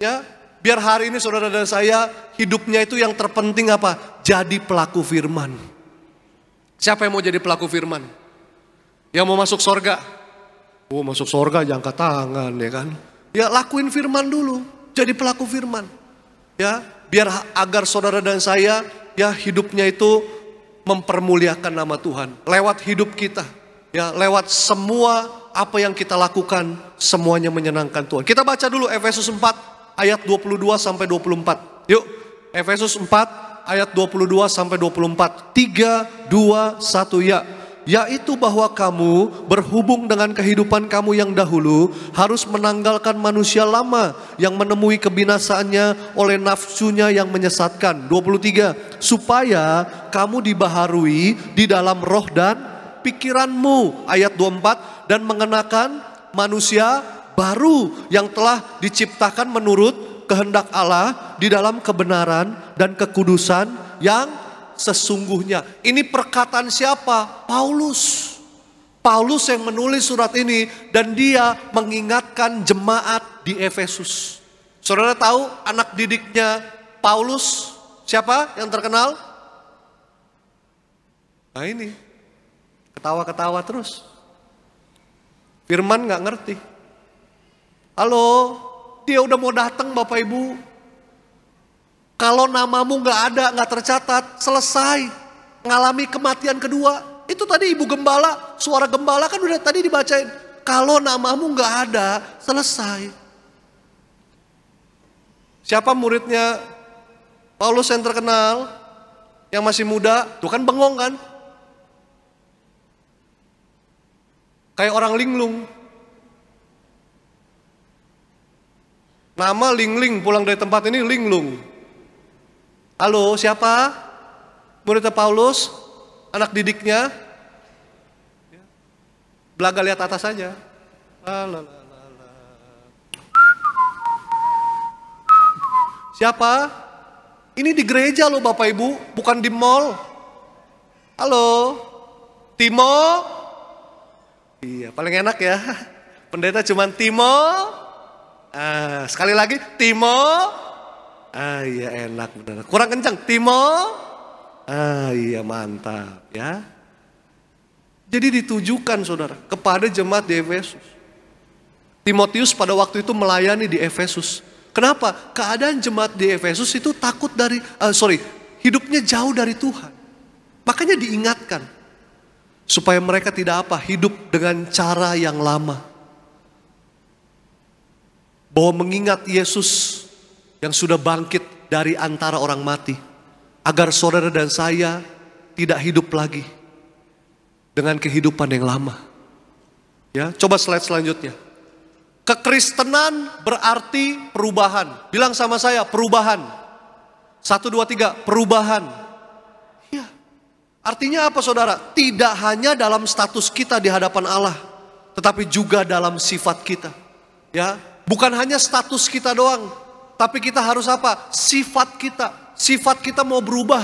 Ya, biar hari ini saudara dan saya hidupnya itu yang terpenting apa? Jadi pelaku firman. Siapa yang mau jadi pelaku firman? Yang mau masuk sorga? Oh, masuk sorga jangan angkat tangan ya kan? Ya, lakuin firman dulu. Jadi pelaku firman. Ya, biar agar saudara dan saya ya hidupnya itu mempermuliakan nama Tuhan lewat hidup kita. Ya, lewat semua apa yang kita lakukan semuanya menyenangkan Tuhan. Kita baca dulu Efesus 4 ayat 22 sampai 24. Yuk, Efesus 4 ayat 22 sampai 24. 3, 2, 1 ya. Yaitu bahwa kamu berhubung dengan kehidupan kamu yang dahulu harus menanggalkan manusia lama yang menemui kebinasaannya oleh nafsunya yang menyesatkan. 23, supaya kamu dibaharui di dalam roh dan pikiranmu. Ayat 24, dan mengenakan manusia baru yang telah diciptakan menurut kehendak Allah di dalam kebenaran dan kekudusan yang sesungguhnya. Ini perkataan siapa? Paulus. Paulus yang menulis surat ini dan dia mengingatkan jemaat di Efesus. Saudara tahu anak didiknya Paulus siapa yang terkenal? Nah ini, ketawa-ketawa terus. Firman gak ngerti. Halo, dia udah mau datang Bapak Ibu. Kalau namamu gak ada, gak tercatat, selesai. Mengalami kematian kedua. Itu tadi Ibu Gembala, suara Gembala kan udah tadi dibacain. Kalau namamu gak ada, selesai. Siapa muridnya Paulus yang terkenal? Yang masih muda, tuh kan bengong kan? Kayak orang linglung. Nama Lingling, pulang dari tempat ini linglung. Halo, siapa? Muridnya Paulus, anak didiknya. Belaga lihat atas saja. Siapa? Ini di gereja loh Bapak Ibu, bukan di mall. Halo, Timo? Iya, paling enak ya. Pendeta cuman Timo. Sekali lagi, Timo. Iya enak benar. Kurang kencang, Timo. Iya mantap ya. Jadi ditujukan saudara kepada jemaat di Efesus. Timotius pada waktu itu melayani di Efesus. Kenapa? Keadaan jemaat di Efesus itu takut dari, hidupnya jauh dari Tuhan. Makanya diingatkan supaya mereka tidak hidup dengan cara yang lama. Bahwa mengingat Yesus yang sudah bangkit dari antara orang mati, agar saudara dan saya tidak hidup lagi dengan kehidupan yang lama. Ya, coba slide selanjutnya. Kekristenan berarti perubahan. Bilang sama saya, perubahan. 1, 2, 3, perubahan. Ya. Artinya apa saudara? Tidak hanya dalam status kita di hadapan Allah, tetapi juga dalam sifat kita. Ya, bukan hanya status kita doang. Tapi kita harus apa? Sifat kita. Sifat kita mau berubah.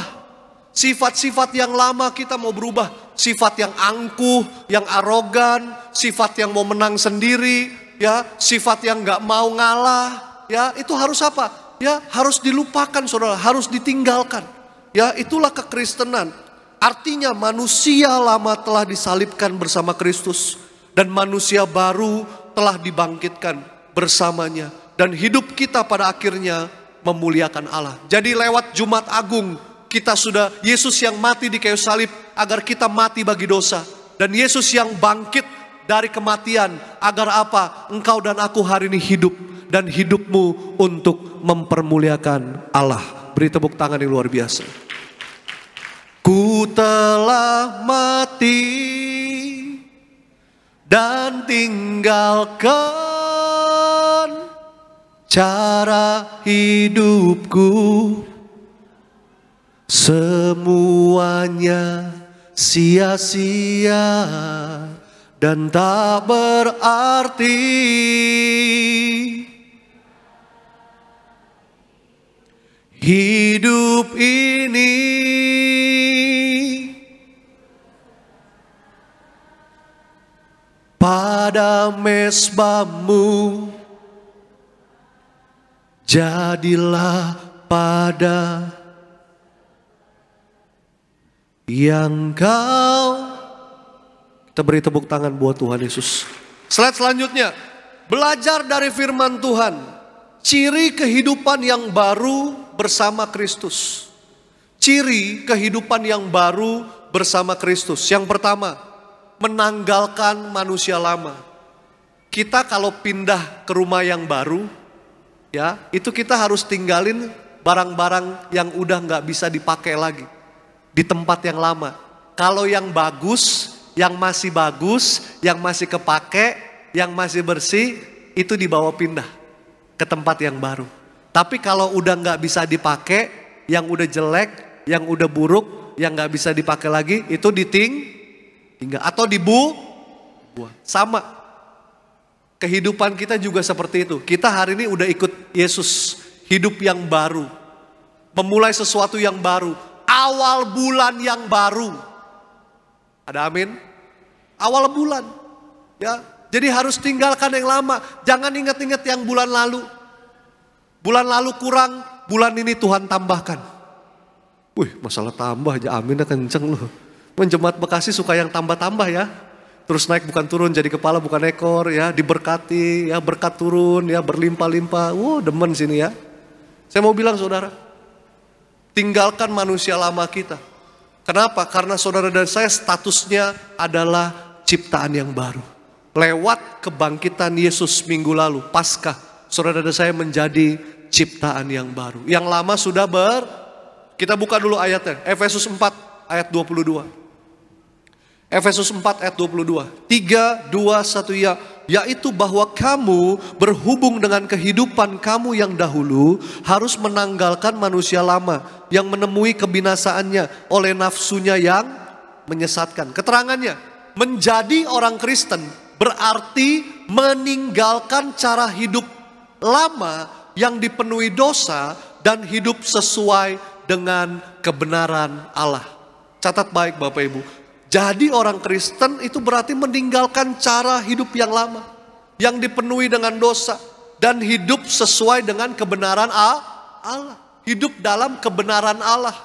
Sifat-sifat yang lama kita mau berubah. Sifat yang angkuh, yang arogan, sifat yang mau menang sendiri, ya, sifat yang nggak mau ngalah, ya, itu harus apa? Ya, harus dilupakan saudara, harus ditinggalkan. Ya, itulah kekristenan. Artinya manusia lama telah disalibkan bersama Kristus dan manusia baru telah dibangkitkan bersamanya. Dan hidup kita pada akhirnya memuliakan Allah. Jadi lewat Jumat Agung kita sudah, Yesus yang mati di kayu salib agar kita mati bagi dosa. Dan Yesus yang bangkit dari kematian agar apa? Engkau dan aku hari ini hidup. Dan hidupmu untuk mempermuliakan Allah. Beri tepuk tangan yang luar biasa. Ku telah mati dan tinggalkan cara hidupku, semuanya sia-sia dan tak berarti. Hidup ini pada mezbamu, jadilah pada yang kau. Kita beri tepuk tangan buat Tuhan Yesus. Slide selanjutnya, belajar dari firman Tuhan. Ciri kehidupan yang baru bersama Kristus. Ciri kehidupan yang baru bersama Kristus. Yang pertama, menanggalkan manusia lama. Kita kalau pindah ke rumah yang baru, ya, itu kita harus tinggalin barang-barang yang udah nggak bisa dipakai lagi di tempat yang lama. Kalau yang bagus, yang masih kepake, yang masih bersih, itu dibawa pindah ke tempat yang baru. Tapi kalau udah nggak bisa dipakai, yang udah jelek, yang udah buruk, yang nggak bisa dipakai lagi, itu ditinggal atau dibuang. Sama, kehidupan kita juga seperti itu. Kita hari ini udah ikut Yesus, hidup yang baru, memulai sesuatu yang baru, awal bulan yang baru. Ada amin? Awal bulan, ya. Jadi harus tinggalkan yang lama. Jangan ingat-ingat yang bulan lalu. Bulan lalu kurang, bulan ini Tuhan tambahkan. Wih, masalah tambah aja, aminnya kenceng loh. Menjemaat Bekasi suka yang tambah-tambah ya. Terus naik bukan turun, jadi kepala bukan ekor ya. Diberkati ya, berkat turun ya, berlimpah-limpah. Demen sini ya. Saya mau bilang saudara, tinggalkan manusia lama kita. Kenapa? Karena saudara dan saya statusnya adalah ciptaan yang baru. Lewat kebangkitan Yesus minggu lalu, Paskah, saudara dan saya menjadi ciptaan yang baru. Yang lama sudah kita buka dulu ayatnya. Efesus 4 ayat 22. Efesus 4 ayat 22. 3, 2, 1 ya. Yaitu bahwa kamu berhubung dengan kehidupan kamu yang dahulu harus menanggalkan manusia lama yang menemui kebinasaannya oleh nafsunya yang menyesatkan. Keterangannya, menjadi orang Kristen berarti meninggalkan cara hidup lama yang dipenuhi dosa dan hidup sesuai dengan kebenaran Allah. Catat baik Bapak Ibu. Jadi orang Kristen itu berarti meninggalkan cara hidup yang lama, yang dipenuhi dengan dosa, dan hidup sesuai dengan kebenaran Allah. Hidup dalam kebenaran Allah.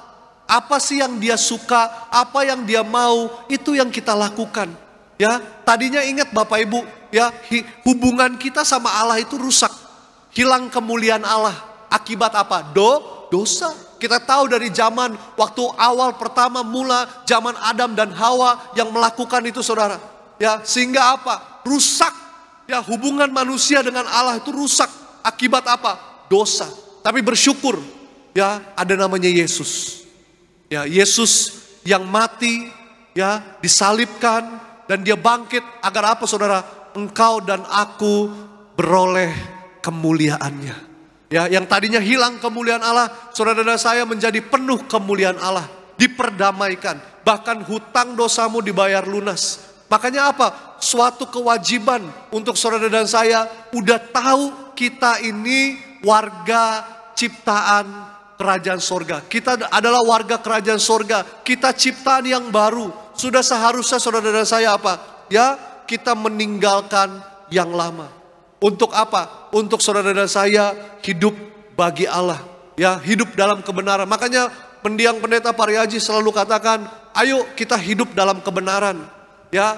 Apa sih yang dia suka, apa yang dia mau, itu yang kita lakukan. Ya, tadinya ingat Bapak Ibu, ya, hubungan kita sama Allah itu rusak. Hilang kemuliaan Allah. Akibat apa? Dosa. Kita tahu dari zaman waktu awal pertama mula zaman Adam dan Hawa yang melakukan itu saudara. Ya, sehingga apa? Rusak. Ya, hubungan manusia dengan Allah itu rusak. Akibat apa? Dosa. Tapi bersyukur, ya, ada namanya Yesus. Ya, Yesus yang mati, ya, disalibkan dan dia bangkit agar apa saudara? Engkau dan aku beroleh kemuliaannya. Ya, yang tadinya hilang kemuliaan Allah, saudara dan saya menjadi penuh kemuliaan Allah, diperdamaikan, bahkan hutang dosamu dibayar lunas. Makanya apa? Suatu kewajiban untuk saudara dan saya, udah tahu kita ini warga ciptaan kerajaan sorga. Kita adalah warga kerajaan sorga, kita ciptaan yang baru. Sudah seharusnya saudara dan saya apa? Ya, kita meninggalkan yang lama. Untuk apa? Untuk saudara dan saya hidup bagi Allah. Ya, hidup dalam kebenaran. Makanya pendiang pendeta Pariaji selalu katakan, ayo kita hidup dalam kebenaran. Ya,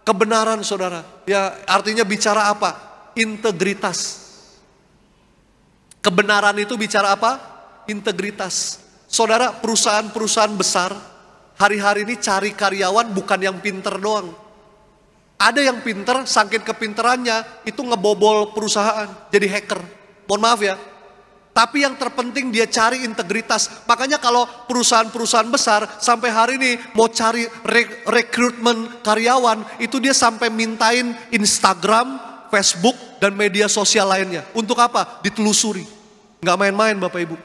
kebenaran saudara. Ya, artinya bicara apa? Integritas. Kebenaran itu bicara apa? Integritas. Saudara, perusahaan-perusahaan besar hari-hari ini cari karyawan bukan yang pinter doang. Ada yang pinter, saking kepinterannya itu ngebobol perusahaan, jadi hacker. Mohon maaf ya. Tapi yang terpenting dia cari integritas. Makanya kalau perusahaan-perusahaan besar sampai hari ini mau cari rekrutmen karyawan, itu dia sampai mintain Instagram, Facebook, dan media sosial lainnya. Untuk apa? Ditelusuri. Nggak main-main Bapak Ibu.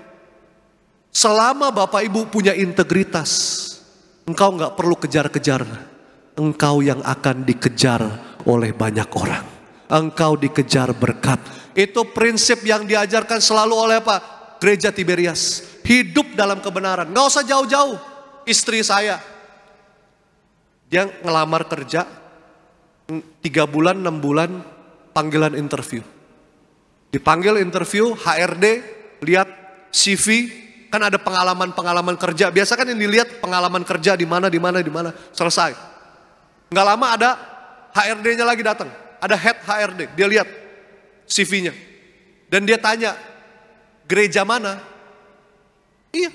Selama Bapak Ibu punya integritas, engkau nggak perlu kejar-kejar. Engkau yang akan dikejar oleh banyak orang. Engkau dikejar berkat. Itu prinsip yang diajarkan selalu oleh apa? Gereja Tiberias. Hidup dalam kebenaran. Nggak usah jauh-jauh. Istri saya, dia ngelamar kerja 3 bulan, 6 bulan, panggilan interview. Dipanggil interview, HRD, lihat CV, kan ada pengalaman-pengalaman kerja. Biasa kan yang dilihat pengalaman kerja di mana, selesai. Nggak lama ada HRD-nya lagi datang. Ada head HRD, dia lihat CV-nya. Dan dia tanya, gereja mana? Iya.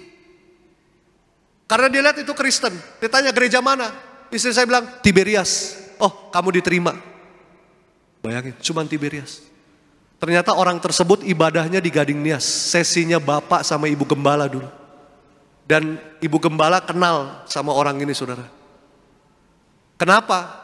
Karena dia lihat itu Kristen. Dia tanya gereja mana? Istri saya bilang, Tiberias. Oh, kamu diterima. Bayangin, cuman Tiberias. Ternyata orang tersebut ibadahnya di Gading Nias. Sesinya bapak sama ibu gembala dulu. Dan ibu gembala kenal sama orang ini, saudara. Kenapa?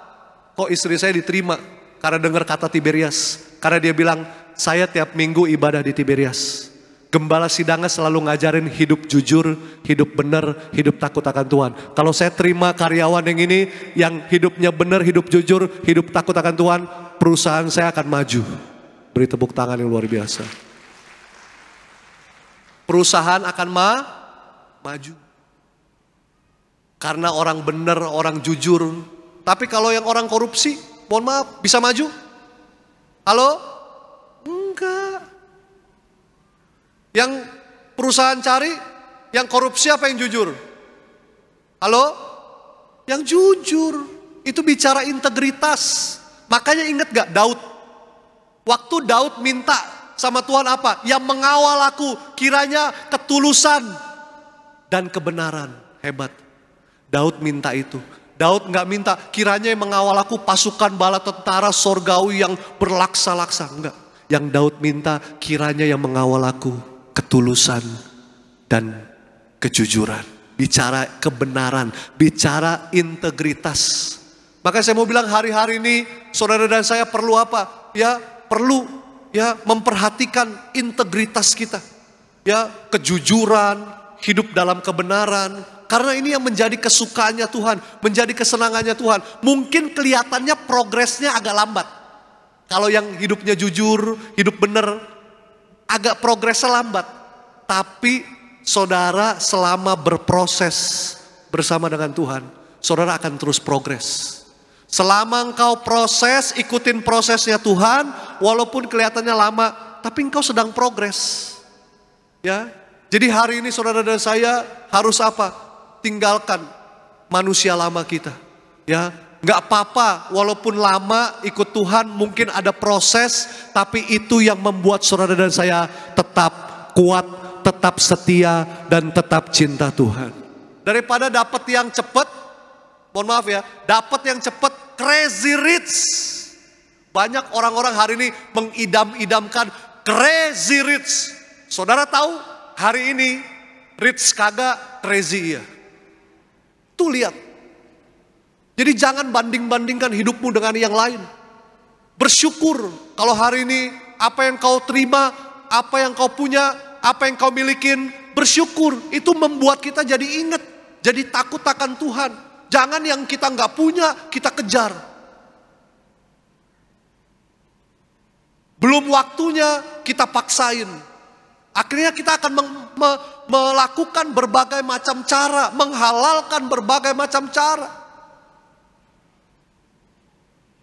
Kok istri saya diterima? Karena dengar kata Tiberias. Karena dia bilang, saya tiap minggu ibadah di Tiberias. Gembala sidangnya selalu ngajarin hidup jujur, hidup benar, hidup takut akan Tuhan. Kalau saya terima karyawan yang ini, yang hidupnya benar, hidup jujur, hidup takut akan Tuhan, perusahaan saya akan maju. Beri tepuk tangan yang luar biasa. Perusahaan akan maju. Karena orang benar, orang jujur. Tapi kalau yang orang korupsi, mohon maaf, bisa maju? Halo? Enggak. Yang perusahaan cari, yang korupsi apa yang jujur? Halo? Yang jujur. Itu bicara integritas. Makanya ingat gak Daud? Waktu Daud minta sama Tuhan apa? Yang mengawal aku, kiranya ketulusan dan kebenaran. Hebat. Daud minta itu. Daud gak minta kiranya yang mengawal aku pasukan bala tentara sorgawi yang berlaksa-laksa. Enggak. Yang Daud minta kiranya yang mengawal aku ketulusan dan kejujuran. Bicara kebenaran, bicara integritas. Maka saya mau bilang hari-hari ini saudara dan saya perlu apa? Ya, perlu ya memperhatikan integritas kita. Ya, kejujuran, hidup dalam kebenaran. Karena ini yang menjadi kesukaannya Tuhan, menjadi kesenangannya Tuhan. Mungkin kelihatannya progresnya agak lambat. Kalau yang hidupnya jujur, hidup benar, agak progresnya lambat. Tapi saudara selama berproses bersama dengan Tuhan, saudara akan terus progres. Selama engkau proses, ikutin prosesnya Tuhan, walaupun kelihatannya lama, tapi engkau sedang progres. Ya, jadi hari ini saudara dan saya harus apa? Tinggalkan manusia lama kita. Ya, nggak apa-apa, walaupun lama ikut Tuhan, mungkin ada proses, tapi itu yang membuat saudara dan saya tetap kuat, tetap setia, dan tetap cinta Tuhan. Daripada dapat yang cepat, mohon maaf ya, dapat yang cepat, crazy rich. Banyak orang-orang hari ini mengidam-idamkan crazy rich. Saudara tahu hari ini rich kagak, crazy ya. Tuh lihat. Jadi jangan banding-bandingkan hidupmu dengan yang lain. Bersyukur kalau hari ini apa yang kau terima, apa yang kau punya, apa yang kau milikin, bersyukur. Itu membuat kita jadi ingat, jadi takut akan Tuhan. Jangan yang kita nggak punya, kita kejar. Belum waktunya, kita paksain. Akhirnya kita akan melakukan berbagai macam cara, menghalalkan berbagai macam cara.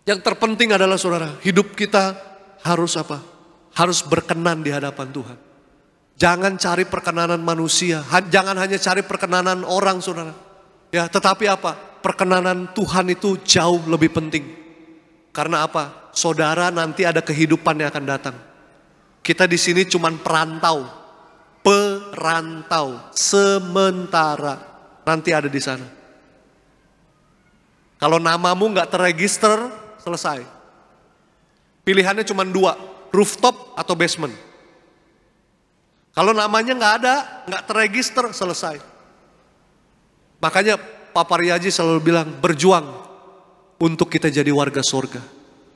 Yang terpenting adalah saudara, hidup kita harus apa? Harus berkenan di hadapan Tuhan. Jangan cari perkenanan manusia, jangan hanya cari perkenanan orang saudara. Ya, tetapi apa? Perkenanan Tuhan itu jauh lebih penting. Karena apa? Saudara nanti ada kehidupan yang akan datang. Kita di sini cuman perantau, sementara. Nanti ada di sana. Kalau namamu nggak terregister, selesai. Pilihannya cuma dua, rooftop atau basement. Kalau namanya nggak ada, nggak terregister, selesai. Makanya Papa Riyaji selalu bilang, berjuang untuk kita jadi warga surga.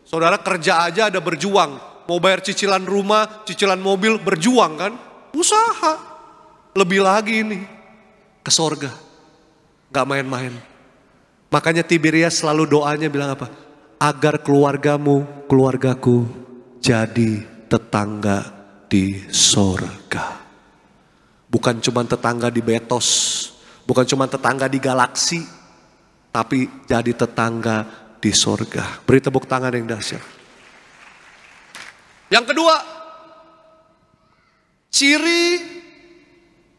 Saudara kerja aja ada berjuang. Mau bayar cicilan rumah, cicilan mobil, berjuang kan? Usaha. Lebih lagi ini, ke surga. Gak main-main. Makanya Tiberias selalu doanya bilang apa? Agar keluargamu, keluargaku jadi tetangga di surga. Bukan cuma tetangga di Betos, bukan cuma tetangga di galaksi, tapi jadi tetangga di surga. Beri tepuk tangan yang dahsyat. Yang kedua, ciri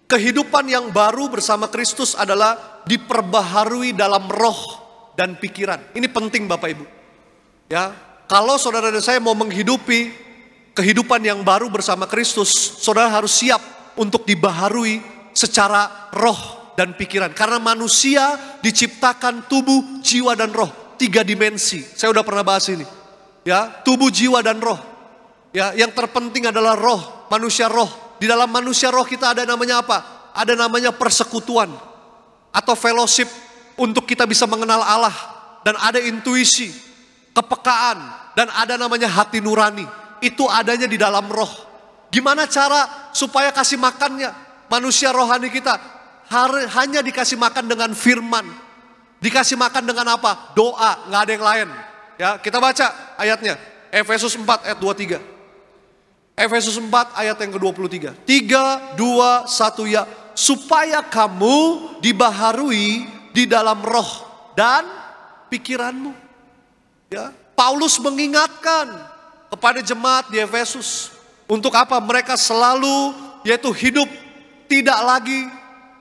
kehidupan yang baru bersama Kristus adalah diperbaharui dalam roh dan pikiran. Ini penting Bapak Ibu. Ya, kalau saudara dan saya mau menghidupi kehidupan yang baru bersama Kristus, saudara harus siap untuk dibaharui secara roh dan pikiran. Karena manusia diciptakan tubuh, jiwa, dan roh. 3 dimensi. Saya udah pernah bahas ini. Ya, tubuh, jiwa, dan roh. Ya, yang terpenting adalah roh, manusia roh. Di dalam manusia roh kita ada namanya apa? Ada namanya persekutuan atau fellowship untuk kita bisa mengenal Allah, dan ada intuisi, kepekaan, dan ada namanya hati nurani. Itu adanya di dalam roh. Gimana cara supaya kasih makannya manusia rohani kita? Hanya dikasih makan dengan firman. Dikasih makan dengan apa? Doa, nggak ada yang lain. Ya, kita baca ayatnya. Efesus 4 ayat 23. Efesus 4 ayat yang ke-23. 3, 2, 1 ya. Supaya kamu dibaharui di dalam roh dan pikiranmu. Ya, Paulus mengingatkan kepada jemaat di Efesus. Untuk apa? Mereka selalu yaitu hidup tidak lagi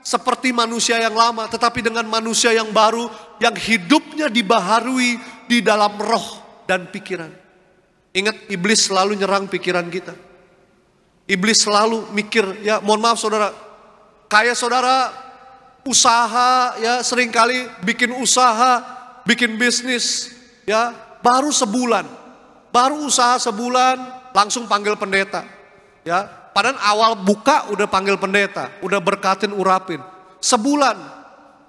seperti manusia yang lama, tetapi dengan manusia yang baru, yang hidupnya dibaharui di dalam roh dan pikiran. Ingat, iblis selalu nyerang pikiran kita. Iblis selalu mikir, ya mohon maaf saudara, kayak saudara usaha, ya seringkali bikin usaha, bikin bisnis, ya baru sebulan, baru usaha sebulan langsung panggil pendeta, ya. Padahal awal buka udah panggil pendeta, udah berkatin urapin. Sebulan,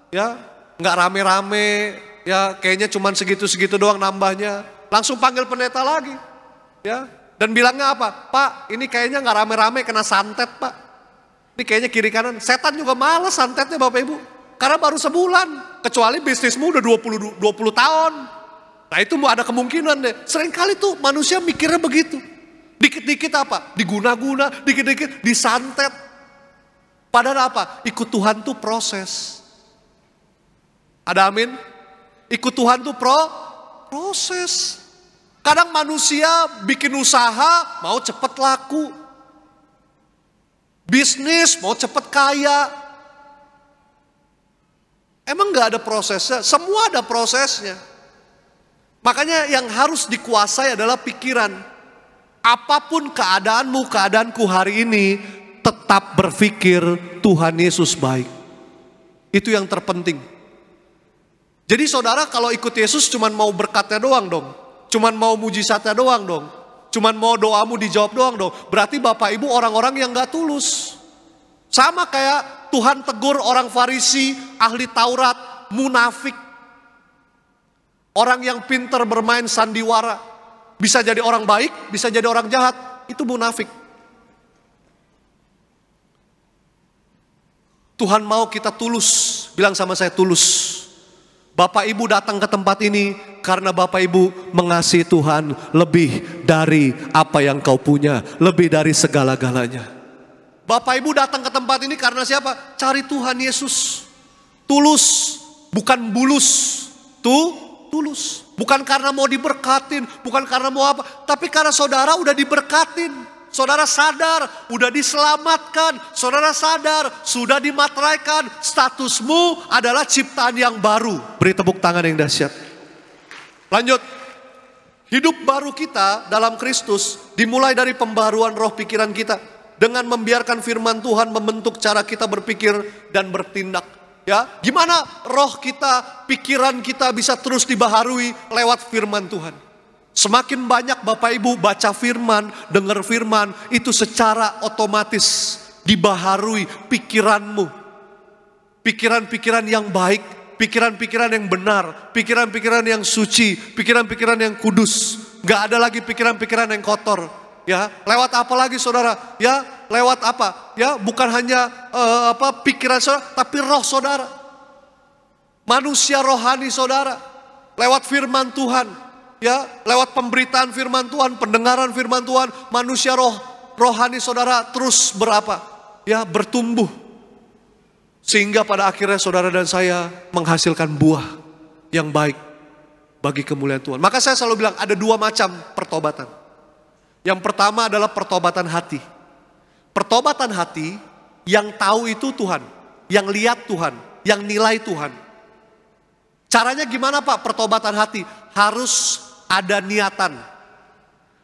ya nggak rame-rame, ya kayaknya cuman segitu-segitu doang nambahnya. Langsung panggil pendeta lagi, ya. Dan bilangnya apa? Pak, ini kayaknya nggak rame-rame kena santet pak. Ini kayaknya kiri kanan. Setan juga malas santetnya Bapak Ibu. Karena baru sebulan. Kecuali bisnismu udah 20 tahun. Nah itu ada kemungkinan deh. Seringkali tuh manusia mikirnya begitu. Dikit-dikit apa? Diguna-guna, dikit-dikit disantet. Padahal apa? Ikut Tuhan tuh proses. Ada amin? Ikut Tuhan tuh proses. Kadang manusia bikin usaha mau cepet laku. Bisnis mau cepet kaya. Emang gak ada prosesnya? Semua ada prosesnya. Makanya yang harus dikuasai adalah pikiran. Apapun keadaanmu, keadaanku hari ini, tetap berpikir Tuhan Yesus baik. Itu yang terpenting. Jadi saudara kalau ikut Yesus cuman mau berkatnya doang dong. Cuman mau mujizatnya doang dong. Cuman mau doamu dijawab doang dong. Berarti Bapak Ibu orang-orang yang gak tulus. Sama kayak Tuhan tegur orang Farisi, ahli Taurat, munafik. Orang yang pintar bermain sandiwara. Bisa jadi orang baik, bisa jadi orang jahat. Itu munafik. Tuhan mau kita tulus. Bilang sama saya tulus. Bapak Ibu datang ke tempat ini karena Bapak Ibu mengasihi Tuhan lebih dari apa yang kau punya. Lebih dari segala-galanya. Bapak Ibu datang ke tempat ini karena siapa? Cari Tuhan Yesus. Tulus, bukan bulus. Tulus. Bukan karena mau diberkatin, bukan karena mau apa, tapi karena saudara udah diberkatin. Saudara sadar, udah diselamatkan. Saudara sadar, sudah dimateraikan. Statusmu adalah ciptaan yang baru. Beri tepuk tangan yang dahsyat. Lanjut. Hidup baru kita dalam Kristus dimulai dari pembaharuan roh pikiran kita. Dengan membiarkan firman Tuhan membentuk cara kita berpikir dan bertindak. Ya, gimana roh kita, pikiran kita bisa terus dibaharui lewat firman Tuhan. Semakin banyak Bapak Ibu baca firman, dengar firman, itu secara otomatis dibaharui pikiranmu. Pikiran-pikiran yang baik, pikiran-pikiran yang benar, pikiran-pikiran yang suci, pikiran-pikiran yang kudus. Gak ada lagi pikiran-pikiran yang kotor. Ya, lewat apa lagi saudara? Ya, lewat apa? Ya, bukan hanya pikiran saudara, tapi roh saudara. Manusia rohani saudara. Lewat firman Tuhan, ya, lewat pemberitaan firman Tuhan, pendengaran firman Tuhan, manusia rohani saudara terus ya, bertumbuh. Sehingga pada akhirnya saudara dan saya menghasilkan buah yang baik bagi kemuliaan Tuhan. Maka saya selalu bilang ada dua macam pertobatan. Yang pertama adalah pertobatan hati. Pertobatan hati yang tahu itu Tuhan, yang lihat Tuhan, yang nilai Tuhan. Caranya gimana Pak pertobatan hati? Harus ada niatan.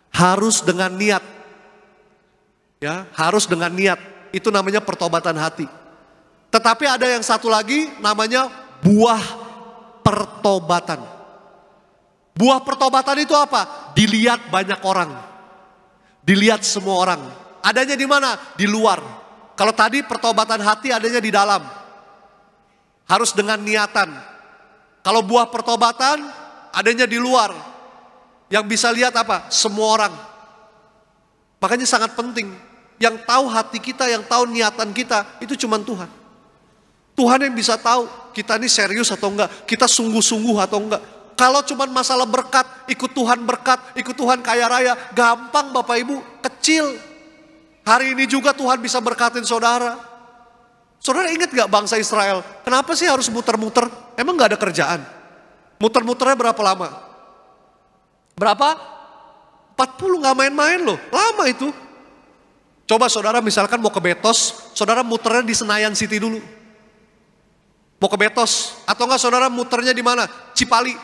Harus dengan niat. Ya, harus dengan niat. Itu namanya pertobatan hati. Tetapi ada yang satu lagi namanya buah pertobatan. Buah pertobatan itu apa? Dilihat banyak orang. dilihat semua orang. Adanya di mana? Di luar. Kalau tadi pertobatan hati adanya di dalam. Harus dengan niatan. Kalau buah pertobatan adanya di luar. Yang bisa lihat apa? Semua orang. Makanya sangat penting. Yang tahu hati kita, yang tahu niatan kita, itu cuma Tuhan. Tuhan yang bisa tahu kita ini serius atau enggak, kita sungguh-sungguh atau enggak. Kalau cuma masalah berkat, ikut Tuhan kaya raya, gampang Bapak Ibu, kecil. Hari ini juga Tuhan bisa berkatin saudara. Saudara ingat gak bangsa Israel? Kenapa sih harus muter-muter? Emang gak ada kerjaan? Muter-muternya berapa lama? Berapa? 40, gak main-main loh, lama itu. Coba saudara misalkan mau ke Betos, saudara muternya di Senayan City dulu. Mau ke Betos, atau enggak saudara muternya di mana? Cipali,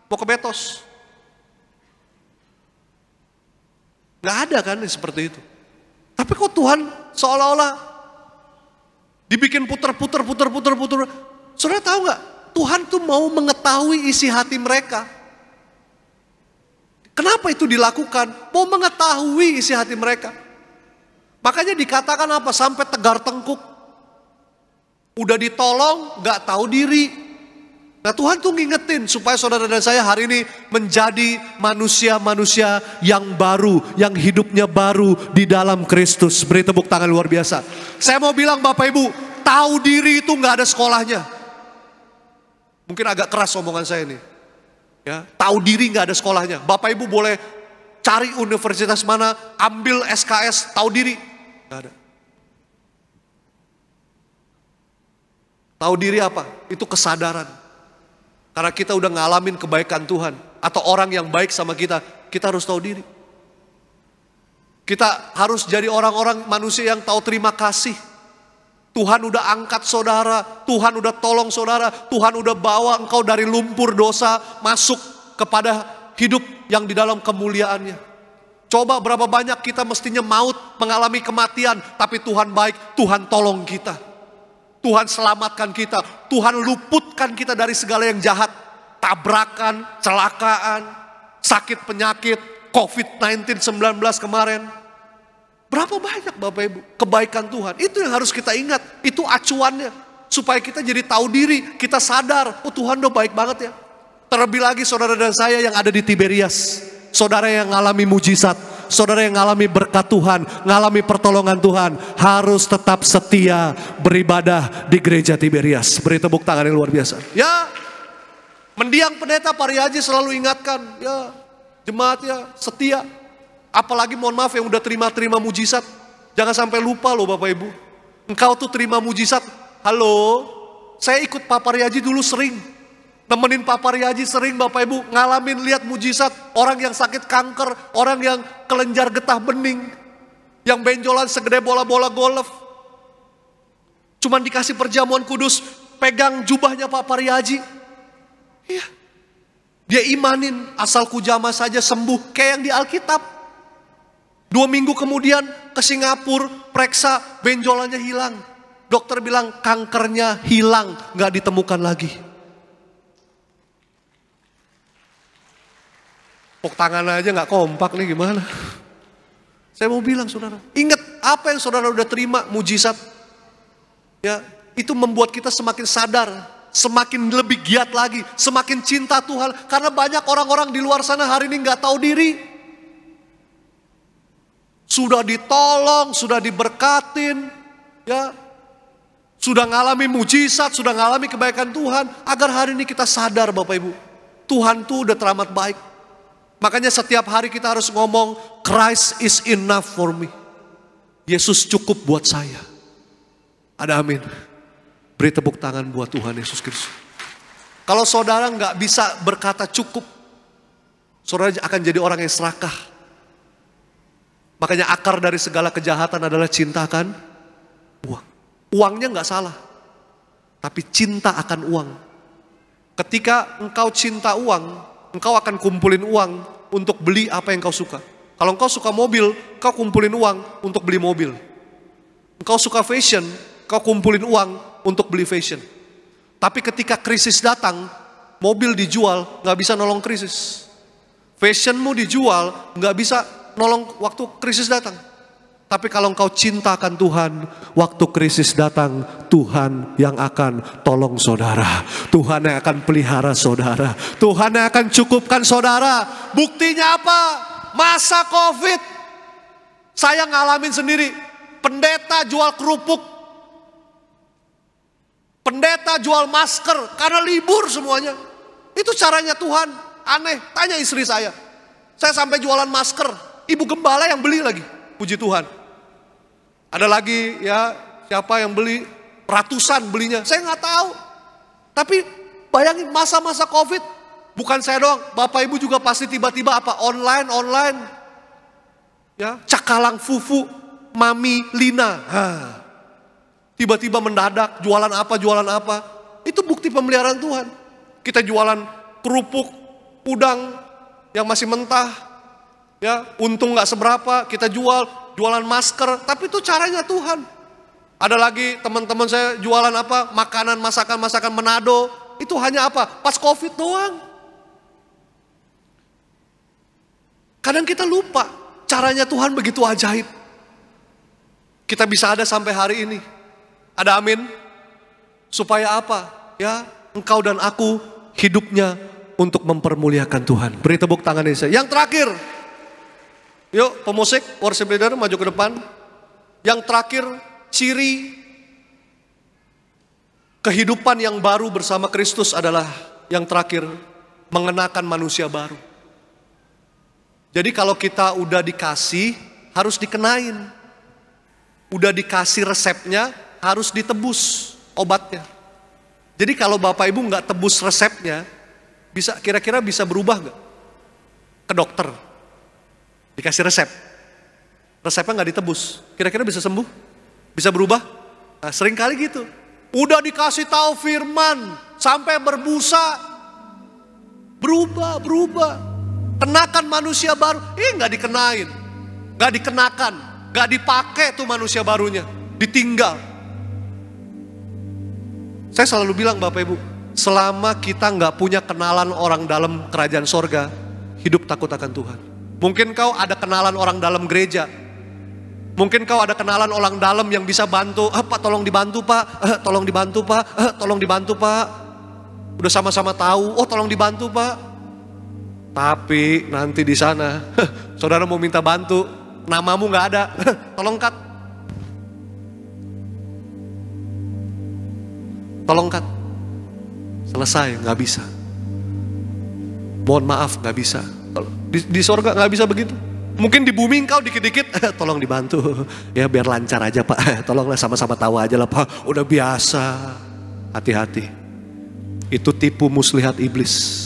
mau ke Betos. Nggak ada kan seperti itu. Tapi kok Tuhan seolah-olah dibikin puter-puter. Saudara tahu nggak? Tuhan tuh mau mengetahui isi hati mereka. Kenapa itu dilakukan? Mau mengetahui isi hati mereka. Makanya dikatakan apa? Sampai tegar tengkuk. Udah ditolong, gak tahu diri. Nah Tuhan tuh ngingetin supaya saudara dan saya hari ini menjadi manusia-manusia yang baru, yang hidupnya baru di dalam Kristus. Beri tepuk tangan luar biasa. Saya mau bilang Bapak Ibu, tahu diri itu gak ada sekolahnya. Mungkin agak keras omongan saya ini. Ya, tahu diri gak ada sekolahnya. Bapak Ibu boleh cari universitas mana, ambil SKS, tahu diri. Gak ada. Tahu diri apa? Itu kesadaran. Karena kita udah ngalamin kebaikan Tuhan. Atau orang yang baik sama kita, kita harus tahu diri. Kita harus jadi orang-orang manusia yang tahu terima kasih. Tuhan udah angkat saudara, Tuhan udah tolong saudara, Tuhan udah bawa engkau dari lumpur dosa masuk kepada hidup yang di dalam kemuliaannya. Coba berapa banyak kita mestinya maut, mengalami kematian, tapi Tuhan baik, Tuhan tolong kita. Tuhan selamatkan kita, Tuhan luputkan kita dari segala yang jahat. Tabrakan, celakaan, sakit penyakit, COVID-19 kemarin. Berapa banyak Bapak Ibu kebaikan Tuhan. Itu yang harus kita ingat, itu acuannya. Supaya kita jadi tahu diri, kita sadar, oh Tuhan udah baik banget ya. Terlebih lagi saudara dan saya yang ada di Tiberias. Saudara yang ngalami mujizat, saudara yang ngalami berkat Tuhan, ngalami pertolongan Tuhan, harus tetap setia beribadah di gereja Tiberias. Beri tepuk tangan yang luar biasa. Ya, mendiang pendeta Parihaji selalu ingatkan, ya jemaat ya setia. Apalagi mohon maaf yang udah terima mujizat, jangan sampai lupa loh Bapak Ibu. Engkau tuh terima mujizat, halo, saya ikut Pak Parihaji dulu sering. Nemenin Pak Parihaji sering Bapak Ibu ngalamin lihat mujizat. Orang yang sakit kanker, orang yang kelenjar getah bening, yang benjolan segede bola-bola golf. Cuman dikasih perjamuan kudus, pegang jubahnya Pak Parihaji. Iya. Dia imanin asal kujama saja sembuh kayak yang di Alkitab. 2 minggu kemudian ke Singapura, periksa benjolannya hilang. Dokter bilang kankernya hilang, gak ditemukan lagi. Tepuk tangan aja gak kompak nih gimana. Saya mau bilang saudara, ingat apa yang saudara udah terima mujizat. Ya, itu membuat kita semakin sadar, semakin lebih giat lagi, semakin cinta Tuhan. Karena banyak orang-orang di luar sana hari ini gak tahu diri. Sudah ditolong, sudah diberkatin, ya, sudah ngalami mujizat, sudah ngalami kebaikan Tuhan. Agar hari ini kita sadar Bapak Ibu, Tuhan tuh udah teramat baik. Makanya setiap hari kita harus ngomong, Christ is enough for me. Yesus cukup buat saya. Ada amin. Beri tepuk tangan buat Tuhan Yesus Kristus. Kalau saudara nggak bisa berkata cukup, saudara akan jadi orang yang serakah. Makanya akar dari segala kejahatan adalah cinta akan uang. Uangnya nggak salah, tapi cinta akan uang. Ketika engkau cinta uang, engkau akan kumpulin uang untuk beli apa yang kau suka. Kalau engkau suka mobil, kau kumpulin uang untuk beli mobil. Engkau suka fashion, kau kumpulin uang untuk beli fashion. Tapi ketika krisis datang, mobil dijual, gak bisa nolong krisis. Fashionmu dijual, gak bisa nolong waktu krisis datang. Tapi kalau engkau cintakan Tuhan, waktu krisis datang, Tuhan yang akan tolong saudara. Tuhan yang akan pelihara saudara. Tuhan yang akan cukupkan saudara. Buktinya apa? Masa COVID. Saya ngalamin sendiri. Pendeta jual kerupuk. Pendeta jual masker karena libur semuanya. Itu caranya Tuhan. Aneh, tanya istri saya. Saya sampai jualan masker. Ibu gembala yang beli lagi. Puji Tuhan. Ada lagi ya, siapa yang beli, ratusan belinya, saya nggak tahu. Tapi bayangin masa-masa COVID, bukan saya doang, Bapak Ibu juga pasti tiba-tiba apa, online, ya, Cakalang Fufu, Mami Lina, tiba-tiba mendadak, jualan apa, itu bukti pemeliharaan Tuhan. Kita jualan kerupuk, udang yang masih mentah, ya, untung nggak seberapa, kita jualan masker, tapi itu caranya Tuhan. Ada lagi teman-teman saya jualan apa, makanan, masakan Manado, itu hanya apa, pas COVID doang. Kadang kita lupa, caranya Tuhan begitu ajaib. Kita bisa ada sampai hari ini. Ada amin? Supaya apa? Ya, engkau dan aku hidupnya untuk mempermuliakan Tuhan. Beri tepuk tangan ini saya. Yang terakhir, yuk pemusik, worship leader maju ke depan. Yang terakhir, ciri kehidupan yang baru bersama Kristus adalah yang terakhir, mengenakan manusia baru. Jadi kalau kita udah dikasih, harus dikenain. Udah dikasih resepnya, harus ditebus obatnya. Jadi kalau Bapak Ibu nggak tebus resepnya, kira-kira bisa berubah nggak? Ke dokter. Dikasih resepnya nggak ditebus, kira-kira bisa sembuh? Bisa berubah? Nah, sering kali gitu. Udah dikasih tahu firman, sampai berbusa, berubah. Kenakan manusia baru, nggak dikenain, nggak dikenakan, nggak dipakai tuh manusia barunya, ditinggal. Saya selalu bilang Bapak Ibu, selama kita nggak punya kenalan orang dalam kerajaan sorga, hidup takut akan Tuhan. Mungkin kau ada kenalan orang dalam gereja. Mungkin kau ada kenalan orang dalam yang bisa bantu. Pak tolong dibantu Pak. Tolong dibantu Pak. Tolong dibantu Pak. Udah sama-sama tahu. Oh tolong dibantu Pak. Tapi nanti di sana, saudara mau minta bantu, namamu nggak ada. Tolong cut. Tolong cut. Selesai, nggak bisa. Mohon maaf, nggak bisa. Di sorga nggak bisa begitu. Mungkin di bumi engkau dikit-dikit, tolong dibantu. Ya biar lancar aja Pak, tolonglah sama-sama tahu aja lah Pak. Udah biasa. Hati-hati. Itu tipu muslihat iblis.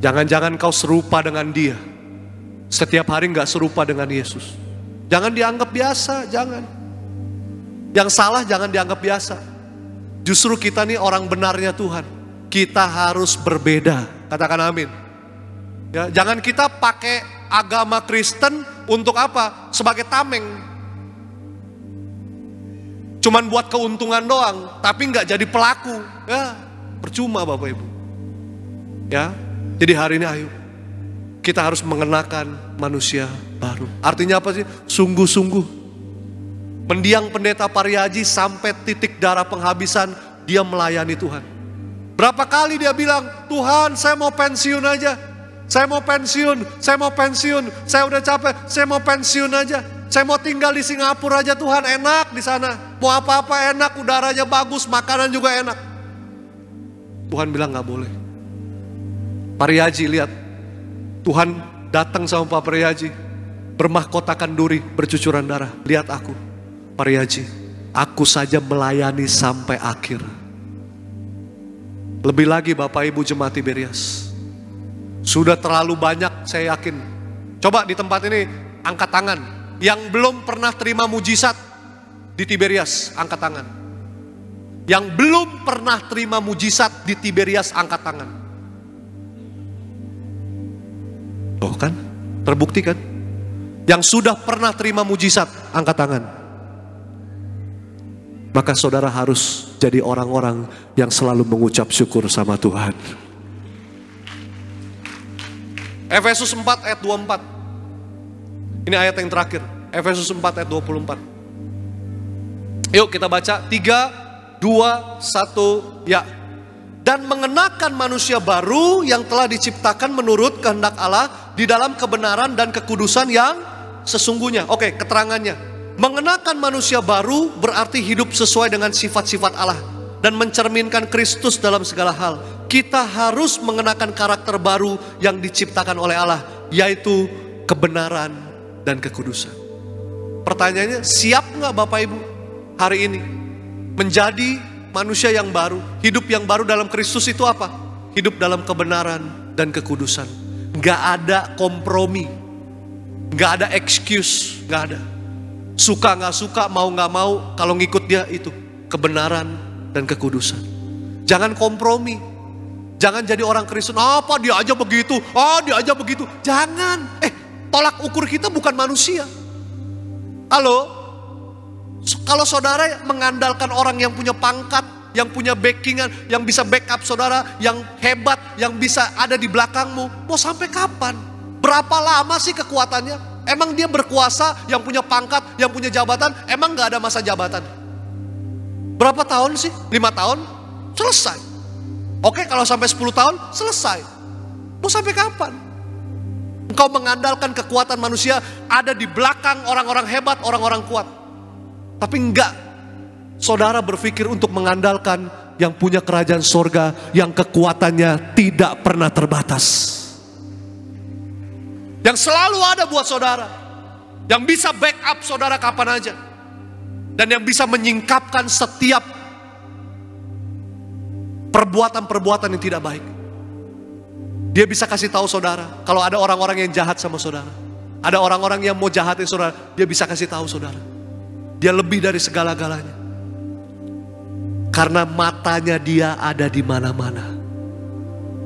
Jangan-jangan kau serupa dengan dia. Setiap hari nggak serupa dengan Yesus. Jangan dianggap biasa, jangan. Yang salah jangan dianggap biasa. Justru kita nih orang benarnya Tuhan. Kita harus berbeda. Katakan amin. Ya, jangan kita pakai agama Kristen untuk apa? Sebagai tameng. Cuman buat keuntungan doang, tapi nggak jadi pelaku. Ya, percuma Bapak Ibu. Ya, jadi hari ini ayo kita harus mengenakan manusia baru. Artinya apa sih? Sungguh-sungguh. Mendiang pendeta Pariaji sampai titik darah penghabisan, dia melayani Tuhan. Berapa kali dia bilang, Tuhan saya mau pensiun aja. Saya mau pensiun, saya udah capek, saya mau pensiun aja. Saya mau tinggal di Singapura aja Tuhan, enak di sana. Mau apa-apa enak, udaranya bagus, makanan juga enak. Tuhan bilang gak boleh. Pariaji lihat, Tuhan datang sama Pak Pariaji, bermahkotakan duri, bercucuran darah. Lihat aku, Pariaji, aku saja melayani sampai akhir. Lebih lagi Bapak Ibu Jemaat Tiberias. Sudah terlalu banyak saya yakin. Coba di tempat ini angkat tangan. Yang belum pernah terima mujizat di Tiberias, angkat tangan. Yang belum pernah terima mujizat di Tiberias, angkat tangan. Oh kan, terbukti kan? Yang sudah pernah terima mujizat, angkat tangan. Maka saudara harus jadi orang-orang yang selalu mengucap syukur sama Tuhan. Efesus 4 ayat 24. Ini ayat yang terakhir, Efesus 4 ayat 24. Yuk kita baca, 3, 2, 1, ya. Dan mengenakan manusia baru yang telah diciptakan menurut kehendak Allah di dalam kebenaran dan kekudusan yang sesungguhnya. Oke, keterangannya. Mengenakan manusia baru berarti hidup sesuai dengan sifat-sifat Allah dan mencerminkan Kristus dalam segala hal. Kita harus mengenakan karakter baru yang diciptakan oleh Allah, yaitu kebenaran dan kekudusan. Pertanyaannya, siap nggak Bapak Ibu hari ini menjadi manusia yang baru? Hidup yang baru dalam Kristus itu apa? Hidup dalam kebenaran dan kekudusan. Nggak ada kompromi, nggak ada excuse, nggak ada. Suka nggak suka, mau nggak mau, kalau ngikut dia itu kebenaran dan kekudusan. Jangan kompromi, jangan jadi orang Kristen. Apa dia aja begitu, dia aja begitu. Jangan. Tolak ukur kita bukan manusia. Halo. Kalau saudara mengandalkan orang yang punya pangkat, yang punya backingan, yang bisa backup saudara, yang hebat, yang bisa ada di belakangmu, mau sampai kapan? Berapa lama sih kekuatannya? Emang dia berkuasa, yang punya pangkat, yang punya jabatan, emang gak ada masa jabatan? Berapa tahun sih? 5 tahun? Selesai. Oke, kalau sampai 10 tahun, selesai. Mau sampai kapan? Engkau mengandalkan kekuatan manusia, ada di belakang orang-orang hebat, orang-orang kuat. Tapi enggak, saudara berpikir untuk mengandalkan yang punya kerajaan sorga, yang kekuatannya tidak pernah terbatas, yang selalu ada buat saudara, yang bisa backup saudara kapan aja, dan yang bisa menyingkapkan setiap perbuatan-perbuatan yang tidak baik. Dia bisa kasih tahu saudara, kalau ada orang-orang yang jahat sama saudara, ada orang-orang yang mau jahatin saudara, dia bisa kasih tahu saudara. Dia lebih dari segala-galanya. Karena matanya dia ada di mana-mana.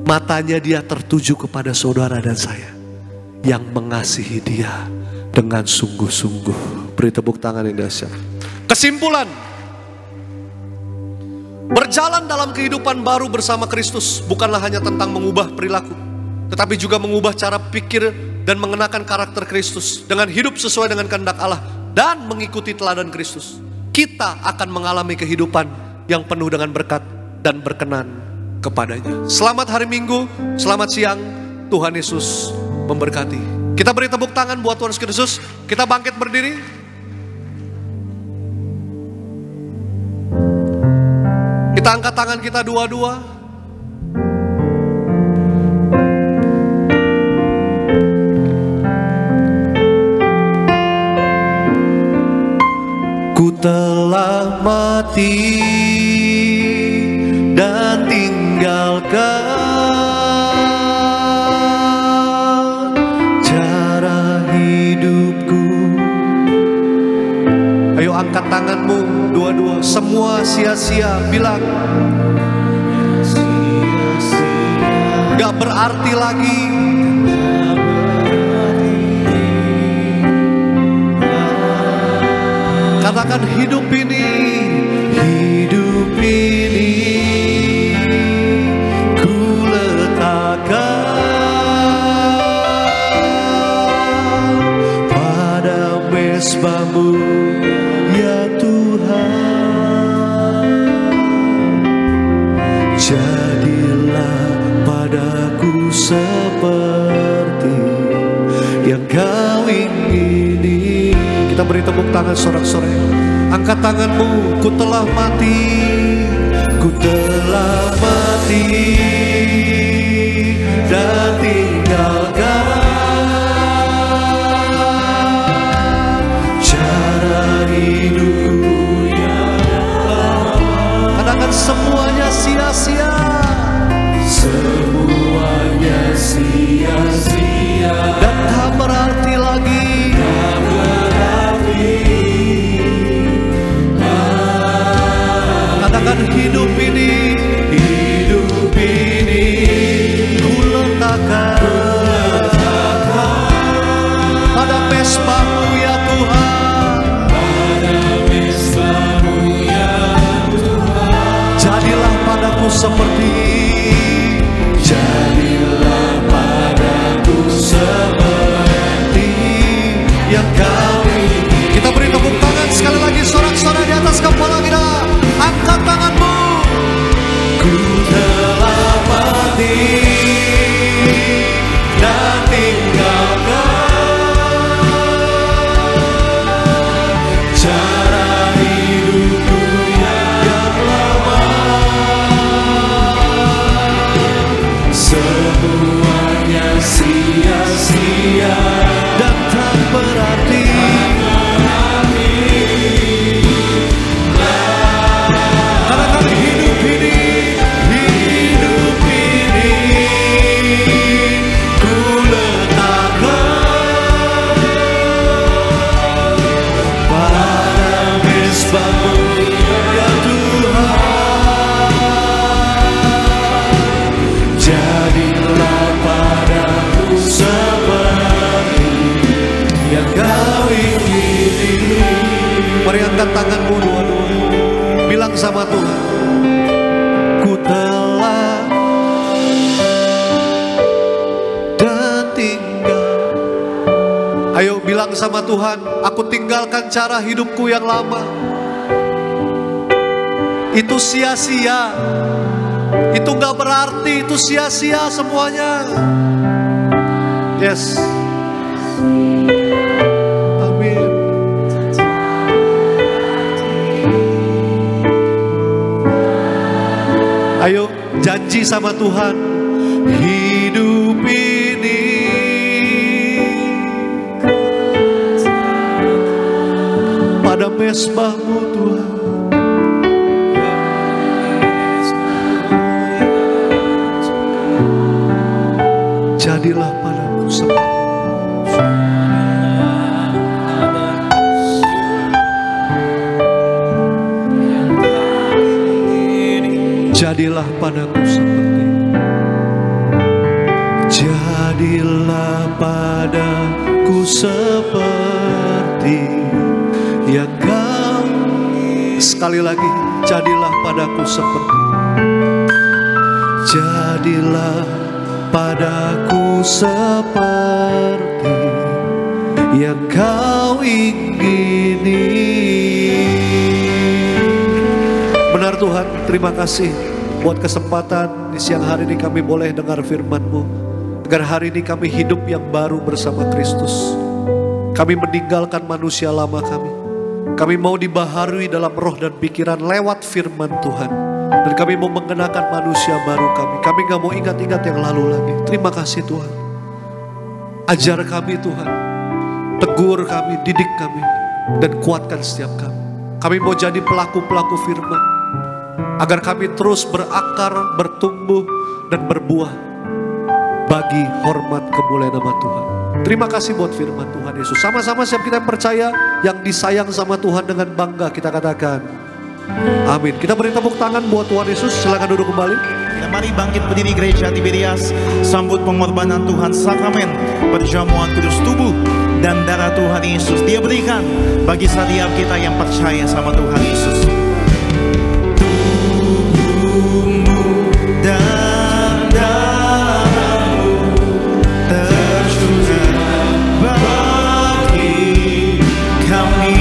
Matanya dia tertuju kepada saudara dan saya, yang mengasihi dia dengan sungguh-sungguh. Beri tepuk tangan yang dahsyat. Kesimpulan, berjalan dalam kehidupan baru bersama Kristus bukanlah hanya tentang mengubah perilaku, tetapi juga mengubah cara pikir dan mengenakan karakter Kristus dengan hidup sesuai dengan kehendak Allah dan mengikuti teladan Kristus. Kita akan mengalami kehidupan yang penuh dengan berkat dan berkenan kepadanya. Selamat hari Minggu, selamat siang, Tuhan Yesus memberkati. Kita beri tepuk tangan buat Tuhan Yesus. Kita bangkit berdiri. Kita angkat tangan kita dua-dua. Ku telah mati dan tinggalkan cara hidupku. Ayo angkat tanganmu dua-dua, semua sia-sia, bilang gak berarti lagi. Katakan hidup ini ku letakkan pada mezbah-Mu ya Tuhan. Jadilah padaku seperti yang Kau ingini. Kita beri tepuk tangan sorak-sorai. Angkat tanganmu. Ku telah mati, ku telah mati dan tinggalkan cara hidupku yang lama. Katakan semuanya sia-sia, semuanya sia-sia dan tak berarti lagi. Katakan hidup ini ku letakkan Angkat tanganmu dua-dua. Bilang sama Tuhan, ku telah dan tinggal. Ayo bilang sama Tuhan, aku tinggalkan cara hidupku yang lama. Itu sia-sia. Itu gak berarti, itu sia-sia semuanya. Yes. Amin. Ayo janji sama Tuhan, hidup ini pada mesbah-Mu Tuhan. Jadilah padaku seperti jadilah padaku seperti jadilah padaku seperti yang Kau. Sekali lagi, jadilah padaku seperti jadilah padaku seperti yang Kau ingini. Benar Tuhan, terima kasih buat kesempatan di siang hari ini kami boleh dengar firman-Mu. Agar hari ini kami hidup yang baru bersama Kristus. Kami meninggalkan manusia lama kami. Kami mau dibaharui dalam roh dan pikiran lewat firman Tuhan. Dan kami mau mengenakan manusia baru kami. Kami gak mau ingat-ingat yang lalu lagi. Terima kasih Tuhan. Ajar kami Tuhan. Tegur kami, didik kami. Dan kuatkan setiap kami. Kami mau jadi pelaku-pelaku firman. Agar kami terus berakar, bertumbuh, dan berbuah. Bagi hormat kemuliaan nama Tuhan. Terima kasih buat firman Tuhan Yesus. Sama-sama siap kita yang percaya, yang disayang sama Tuhan dengan bangga kita katakan amin. Kita beri tepuk tangan buat Tuhan Yesus. Silakan duduk kembali. Kita mari bangkit berdiri Gereja Tiberias, sambut pengorbanan Tuhan, sakramen perjamuan kudus tubuh dan darah Tuhan Yesus. Dia berikan bagi setiap kita yang percaya sama Tuhan Yesus. Tubuhmu dan darahmu tercurah bagi kami.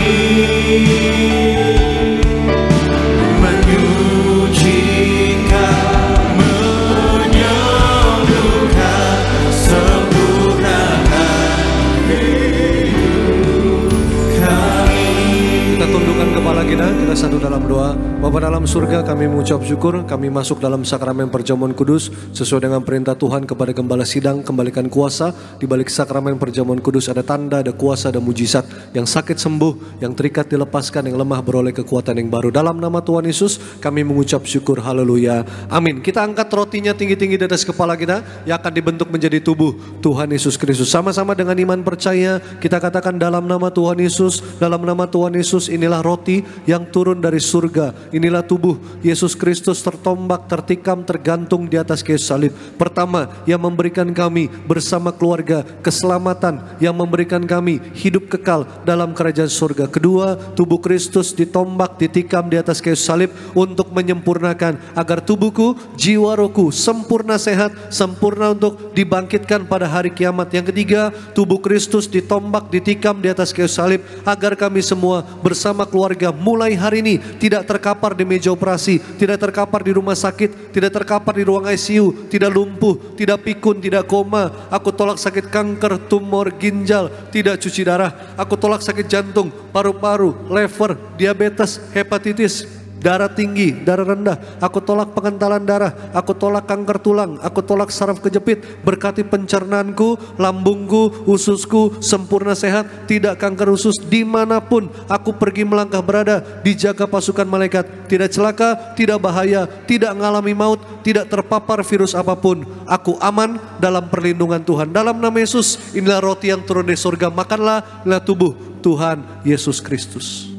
Tundukkan kepala kita satu dalam doa. Bapa dalam surga, kami mengucap syukur, kami masuk dalam sakramen perjamuan kudus sesuai dengan perintah Tuhan kepada gembala sidang. Kembalikan kuasa. Di balik sakramen perjamuan kudus ada tanda, ada kuasa, ada mujizat. Yang sakit sembuh, yang terikat dilepaskan, yang lemah beroleh kekuatan yang baru. Dalam nama Tuhan Yesus kami mengucap syukur. Haleluya, amin. Kita angkat rotinya tinggi-tinggi di atas kepala kita, yang akan dibentuk menjadi tubuh Tuhan Yesus Kristus. Sama-sama dengan iman percaya kita katakan dalam nama Tuhan Yesus, dalam nama Tuhan Yesus. Inilah roti yang turun dari surga. Inilah tubuh Yesus Kristus tertombak, tertikam, tergantung di atas kayu salib. Pertama, yang memberikan kami bersama keluarga keselamatan, yang memberikan kami hidup kekal dalam kerajaan surga. Kedua, tubuh Kristus ditombak, ditikam di atas kayu salib untuk menyempurnakan agar tubuhku, jiwa, rohku sempurna sehat, sempurna untuk dibangkitkan pada hari kiamat. Yang ketiga, tubuh Kristus ditombak, ditikam di atas kayu salib agar kami semua bersama keluarga mulai hari ini tidak terkapar di meja operasi, tidak terkapar di rumah sakit, tidak terkapar di ruang ICU, tidak lumpuh, tidak pikun, tidak koma. Aku tolak sakit kanker, tumor, ginjal, tidak cuci darah. Aku tolak sakit jantung, paru-paru, liver, diabetes, hepatitis, darah tinggi, darah rendah. Aku tolak pengentalan darah, aku tolak kanker tulang, aku tolak saraf kejepit. Berkati pencernaanku, lambungku, ususku sempurna sehat, tidak kanker usus. Dimanapun aku pergi melangkah berada, dijaga pasukan malaikat, tidak celaka, tidak bahaya, tidak mengalami maut, tidak terpapar virus apapun. Aku aman dalam perlindungan Tuhan. Dalam nama Yesus, inilah roti yang turun dari surga. Makanlah, inilah tubuh Tuhan Yesus Kristus.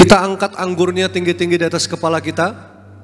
Kita angkat anggurnya tinggi-tinggi di atas kepala kita,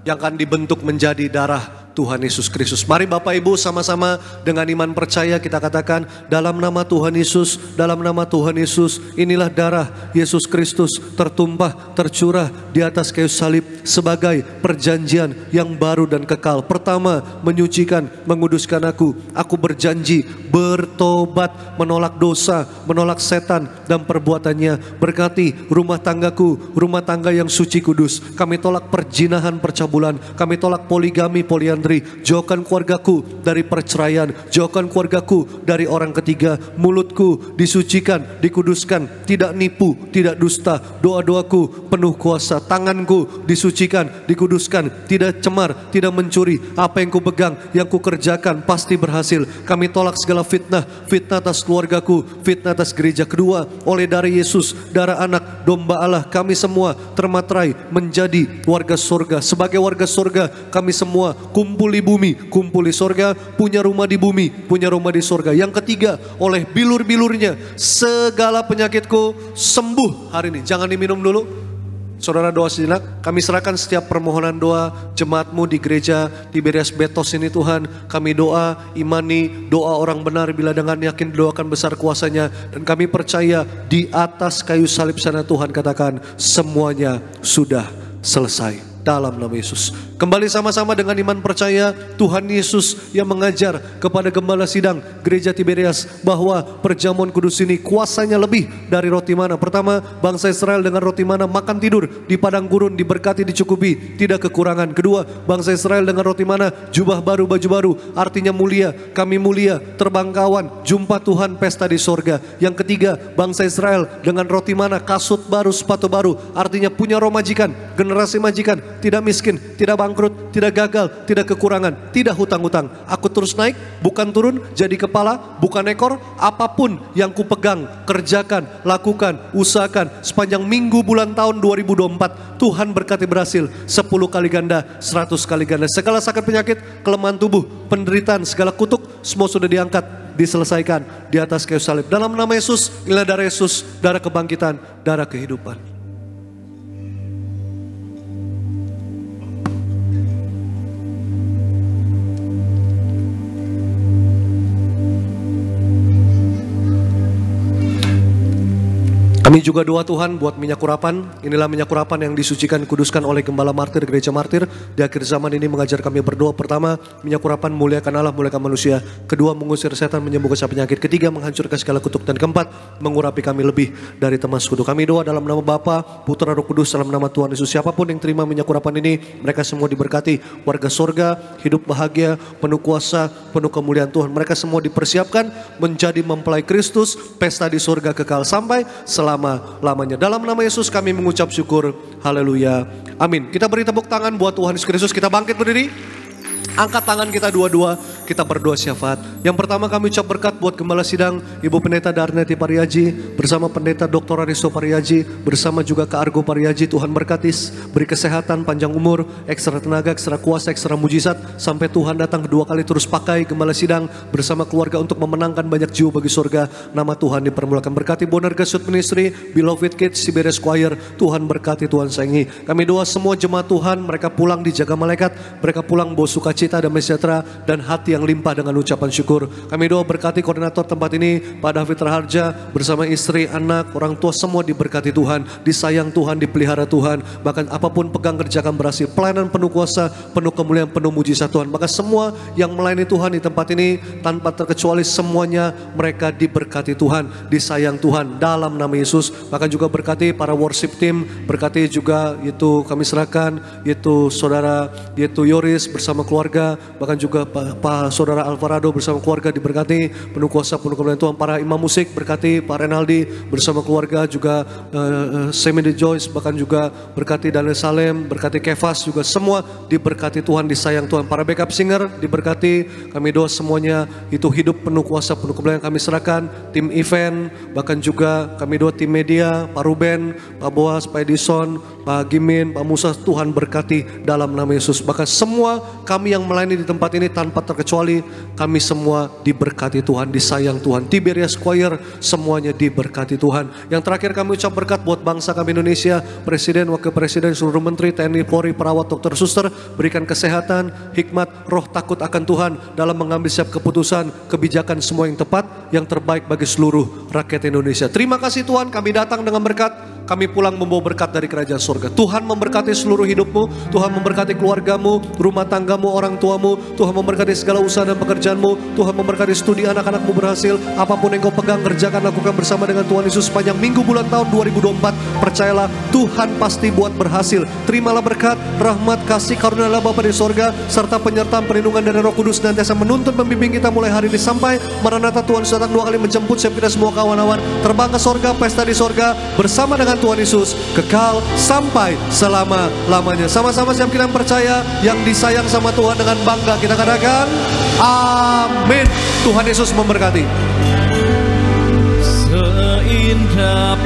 yang akan dibentuk menjadi darah Tuhan Yesus Kristus. Mari Bapak Ibu sama-sama dengan iman percaya kita katakan, dalam nama Tuhan Yesus, dalam nama Tuhan Yesus, inilah darah Yesus Kristus tertumpah, tercurah di atas kayu salib sebagai perjanjian yang baru dan kekal. Pertama, menyucikan, menguduskan aku. Aku berjanji bertobat, menolak dosa, menolak setan dan perbuatannya. Berkati rumah tanggaku, rumah tangga yang suci kudus. Kami tolak perjinahan, percabulan. Kami tolak poligami, poliandri. Jauhkan keluargaku dari perceraian, jauhkan keluargaku dari orang ketiga. Mulutku disucikan, dikuduskan, tidak nipu, tidak dusta. Doa-doaku penuh kuasa. Tanganku disucikan, dikuduskan, tidak cemar, tidak mencuri. Apa yang ku pegang, yang ku kerjakan pasti berhasil. Kami tolak segala fitnah, fitnah atas keluargaku, fitnah atas gereja. Kedua, oleh darah Yesus, darah anak domba Allah, kami semua termaterai menjadi warga surga. Sebagai warga surga, kami semua kumpul di bumi, kumpul di sorga, punya rumah di bumi, punya rumah di sorga. Yang ketiga, oleh bilur-bilurnya segala penyakitku sembuh hari ini. Jangan diminum dulu. Saudara doa sejenak. Kami serahkan setiap permohonan doa jemaatmu di gereja Tiberias Betos ini Tuhan. Kami doa, imani doa orang benar bila dengan yakin doakan besar kuasanya. Dan kami percaya di atas kayu salib sana Tuhan katakan semuanya sudah selesai. Dalam nama Yesus. Kembali sama-sama dengan iman percaya Tuhan Yesus yang mengajar kepada gembala sidang gereja Tiberias bahwa perjamuan kudus ini kuasanya lebih dari roti mana. Pertama, bangsa Israel dengan roti mana makan tidur di padang gurun, diberkati, dicukupi, tidak kekurangan. Kedua, bangsa Israel dengan roti mana jubah baru, baju baru, artinya mulia, kami mulia, terbang kawan, jumpa Tuhan, pesta di sorga. Yang ketiga, bangsa Israel dengan roti mana kasut baru, sepatu baru, artinya punya roh majikan, generasi majikan, tidak miskin, tidak bangkrut, tidak gagal, tidak kekurangan, tidak hutang-hutang. Aku terus naik, bukan turun, jadi kepala, bukan ekor. Apapun yang kupegang, kerjakan, lakukan, usahakan sepanjang minggu, bulan, tahun 2024. Tuhan berkati berhasil 10 kali ganda, 100 kali ganda. Segala sakit penyakit, kelemahan tubuh, penderitaan, segala kutuk, semua sudah diangkat, diselesaikan di atas kayu salib. Dalam nama Yesus, inilah darah Yesus, darah kebangkitan, darah kehidupan. Kami juga doa Tuhan buat minyak urapan. Inilah minyak urapan yang disucikan, kuduskan oleh gembala martir, gereja martir. Di akhir zaman ini mengajar kami berdoa. Pertama, minyak urapan muliakan Allah, muliakan manusia. Kedua, mengusir setan, menyembuhkan segala penyakit. Ketiga, menghancurkan segala kutuk. Dan keempat, mengurapi kami lebih dari teman sekutu. Kami doa dalam nama Bapa, Putra, Roh Kudus, dalam nama Tuhan Yesus. Siapapun yang terima minyak urapan ini, mereka semua diberkati. Warga sorga, hidup bahagia, penuh kuasa, penuh kemuliaan Tuhan. Mereka semua dipersiapkan menjadi mempelai Kristus, pesta di sorga kekal sampai selama-lamanya. Dalam nama Yesus kami mengucap syukur. Haleluya. Amin. Kita beri tepuk tangan buat Tuhan Yesus Kristus. Kita bangkit berdiri. Angkat tangan kita dua-dua, kita berdoa syafaat. Yang pertama kami ucap berkat buat gembala sidang Ibu Pendeta Darneti Pariaji bersama Pendeta Dr. Aristo Pariaji, bersama juga Kak Argo Pariaji. Tuhan berkati, beri kesehatan, panjang umur, ekstra tenaga, ekstra kuasa, ekstra mujizat, sampai Tuhan datang kedua kali. Terus pakai gembala sidang bersama keluarga untuk memenangkan banyak jiwa bagi surga. Nama Tuhan dipermulakan. Berkati Bonarga Youth Ministry, Beloved Kids, Tiberias Choir. Tuhan berkati, Tuhan sayangi. Kami doa semua jemaat Tuhan, mereka pulang dijaga malaikat, mereka pulang bawa sukacita, damai sejahtera, dan hati yang limpah dengan ucapan syukur. Kami doa berkati koordinator tempat ini, Pak David Raharja, bersama istri, anak, orang tua, semua diberkati Tuhan, disayang Tuhan, dipelihara Tuhan. Bahkan apapun pegang kerjakan berhasil. Pelayanan penuh kuasa, penuh kemuliaan, penuh mujizat Tuhan. Maka semua yang melayani Tuhan di tempat ini, tanpa terkecuali semuanya mereka diberkati Tuhan, disayang Tuhan dalam nama Yesus. Bahkan juga berkati para worship team, berkati juga itu kami serahkan, yaitu saudara, yaitu Yoris bersama keluarga, bahkan juga Pak Saudara Alvarado bersama keluarga diberkati, penuh kuasa, penuh kemuliaan Tuhan. Para imam musik berkati, Pak Renaldi bersama keluarga, juga Semedi Joyce, bahkan juga berkati Daniel Salem, berkati Kefas, juga semua diberkati Tuhan, disayang Tuhan. Para backup singer diberkati, kami doa semuanya itu hidup penuh kuasa, penuh kemuliaan. Kami serahkan tim event, bahkan juga kami doa tim media, Pak Ruben, Pak Boas, Pak Edison, Pak Gimin, Pak Musa. Tuhan berkati dalam nama Yesus. Bahkan semua kami yang melayani di tempat ini tanpa terkecuali terkecuali kami semua diberkati Tuhan, disayang Tuhan. Tiberias Choir semuanya diberkati Tuhan. Yang terakhir kami ucap berkat buat bangsa kami Indonesia, Presiden, Wakil Presiden, seluruh Menteri, TNI, Polri, perawat, dokter, suster, berikan kesehatan, hikmat, roh takut akan Tuhan dalam mengambil setiap keputusan, kebijakan semua yang tepat, yang terbaik bagi seluruh rakyat Indonesia. Terima kasih Tuhan, kami datang dengan berkat. Kami pulang membawa berkat dari kerajaan surga. Tuhan memberkati seluruh hidupmu, Tuhan memberkati keluargamu, rumah tanggamu, orang tuamu, Tuhan memberkati segala usaha dan pekerjaanmu, Tuhan memberkati studi anak-anakmu berhasil. Apapun yang kau pegang, kerjakan, lakukan bersama dengan Tuhan Yesus sepanjang minggu, bulan, tahun 2024. Percayalah, Tuhan pasti buat berhasil. Terimalah berkat, rahmat, kasih, karunia Allah Bapa di sorga, serta penyertaan perlindungan dari Roh Kudus nantiasa menuntun membimbing kita mulai hari ini sampai Maranatha. Tuhan sudah datang 2 kali menjemput setiap kita semua kawan-kawan. Terbang ke sorga, pesta di sorga bersama dengan Tuhan Yesus, kekal sampai selama-lamanya. Sama-sama siap kita percaya yang disayang sama Tuhan dengan bangga kita katakan amin. Tuhan Yesus memberkati. Seindah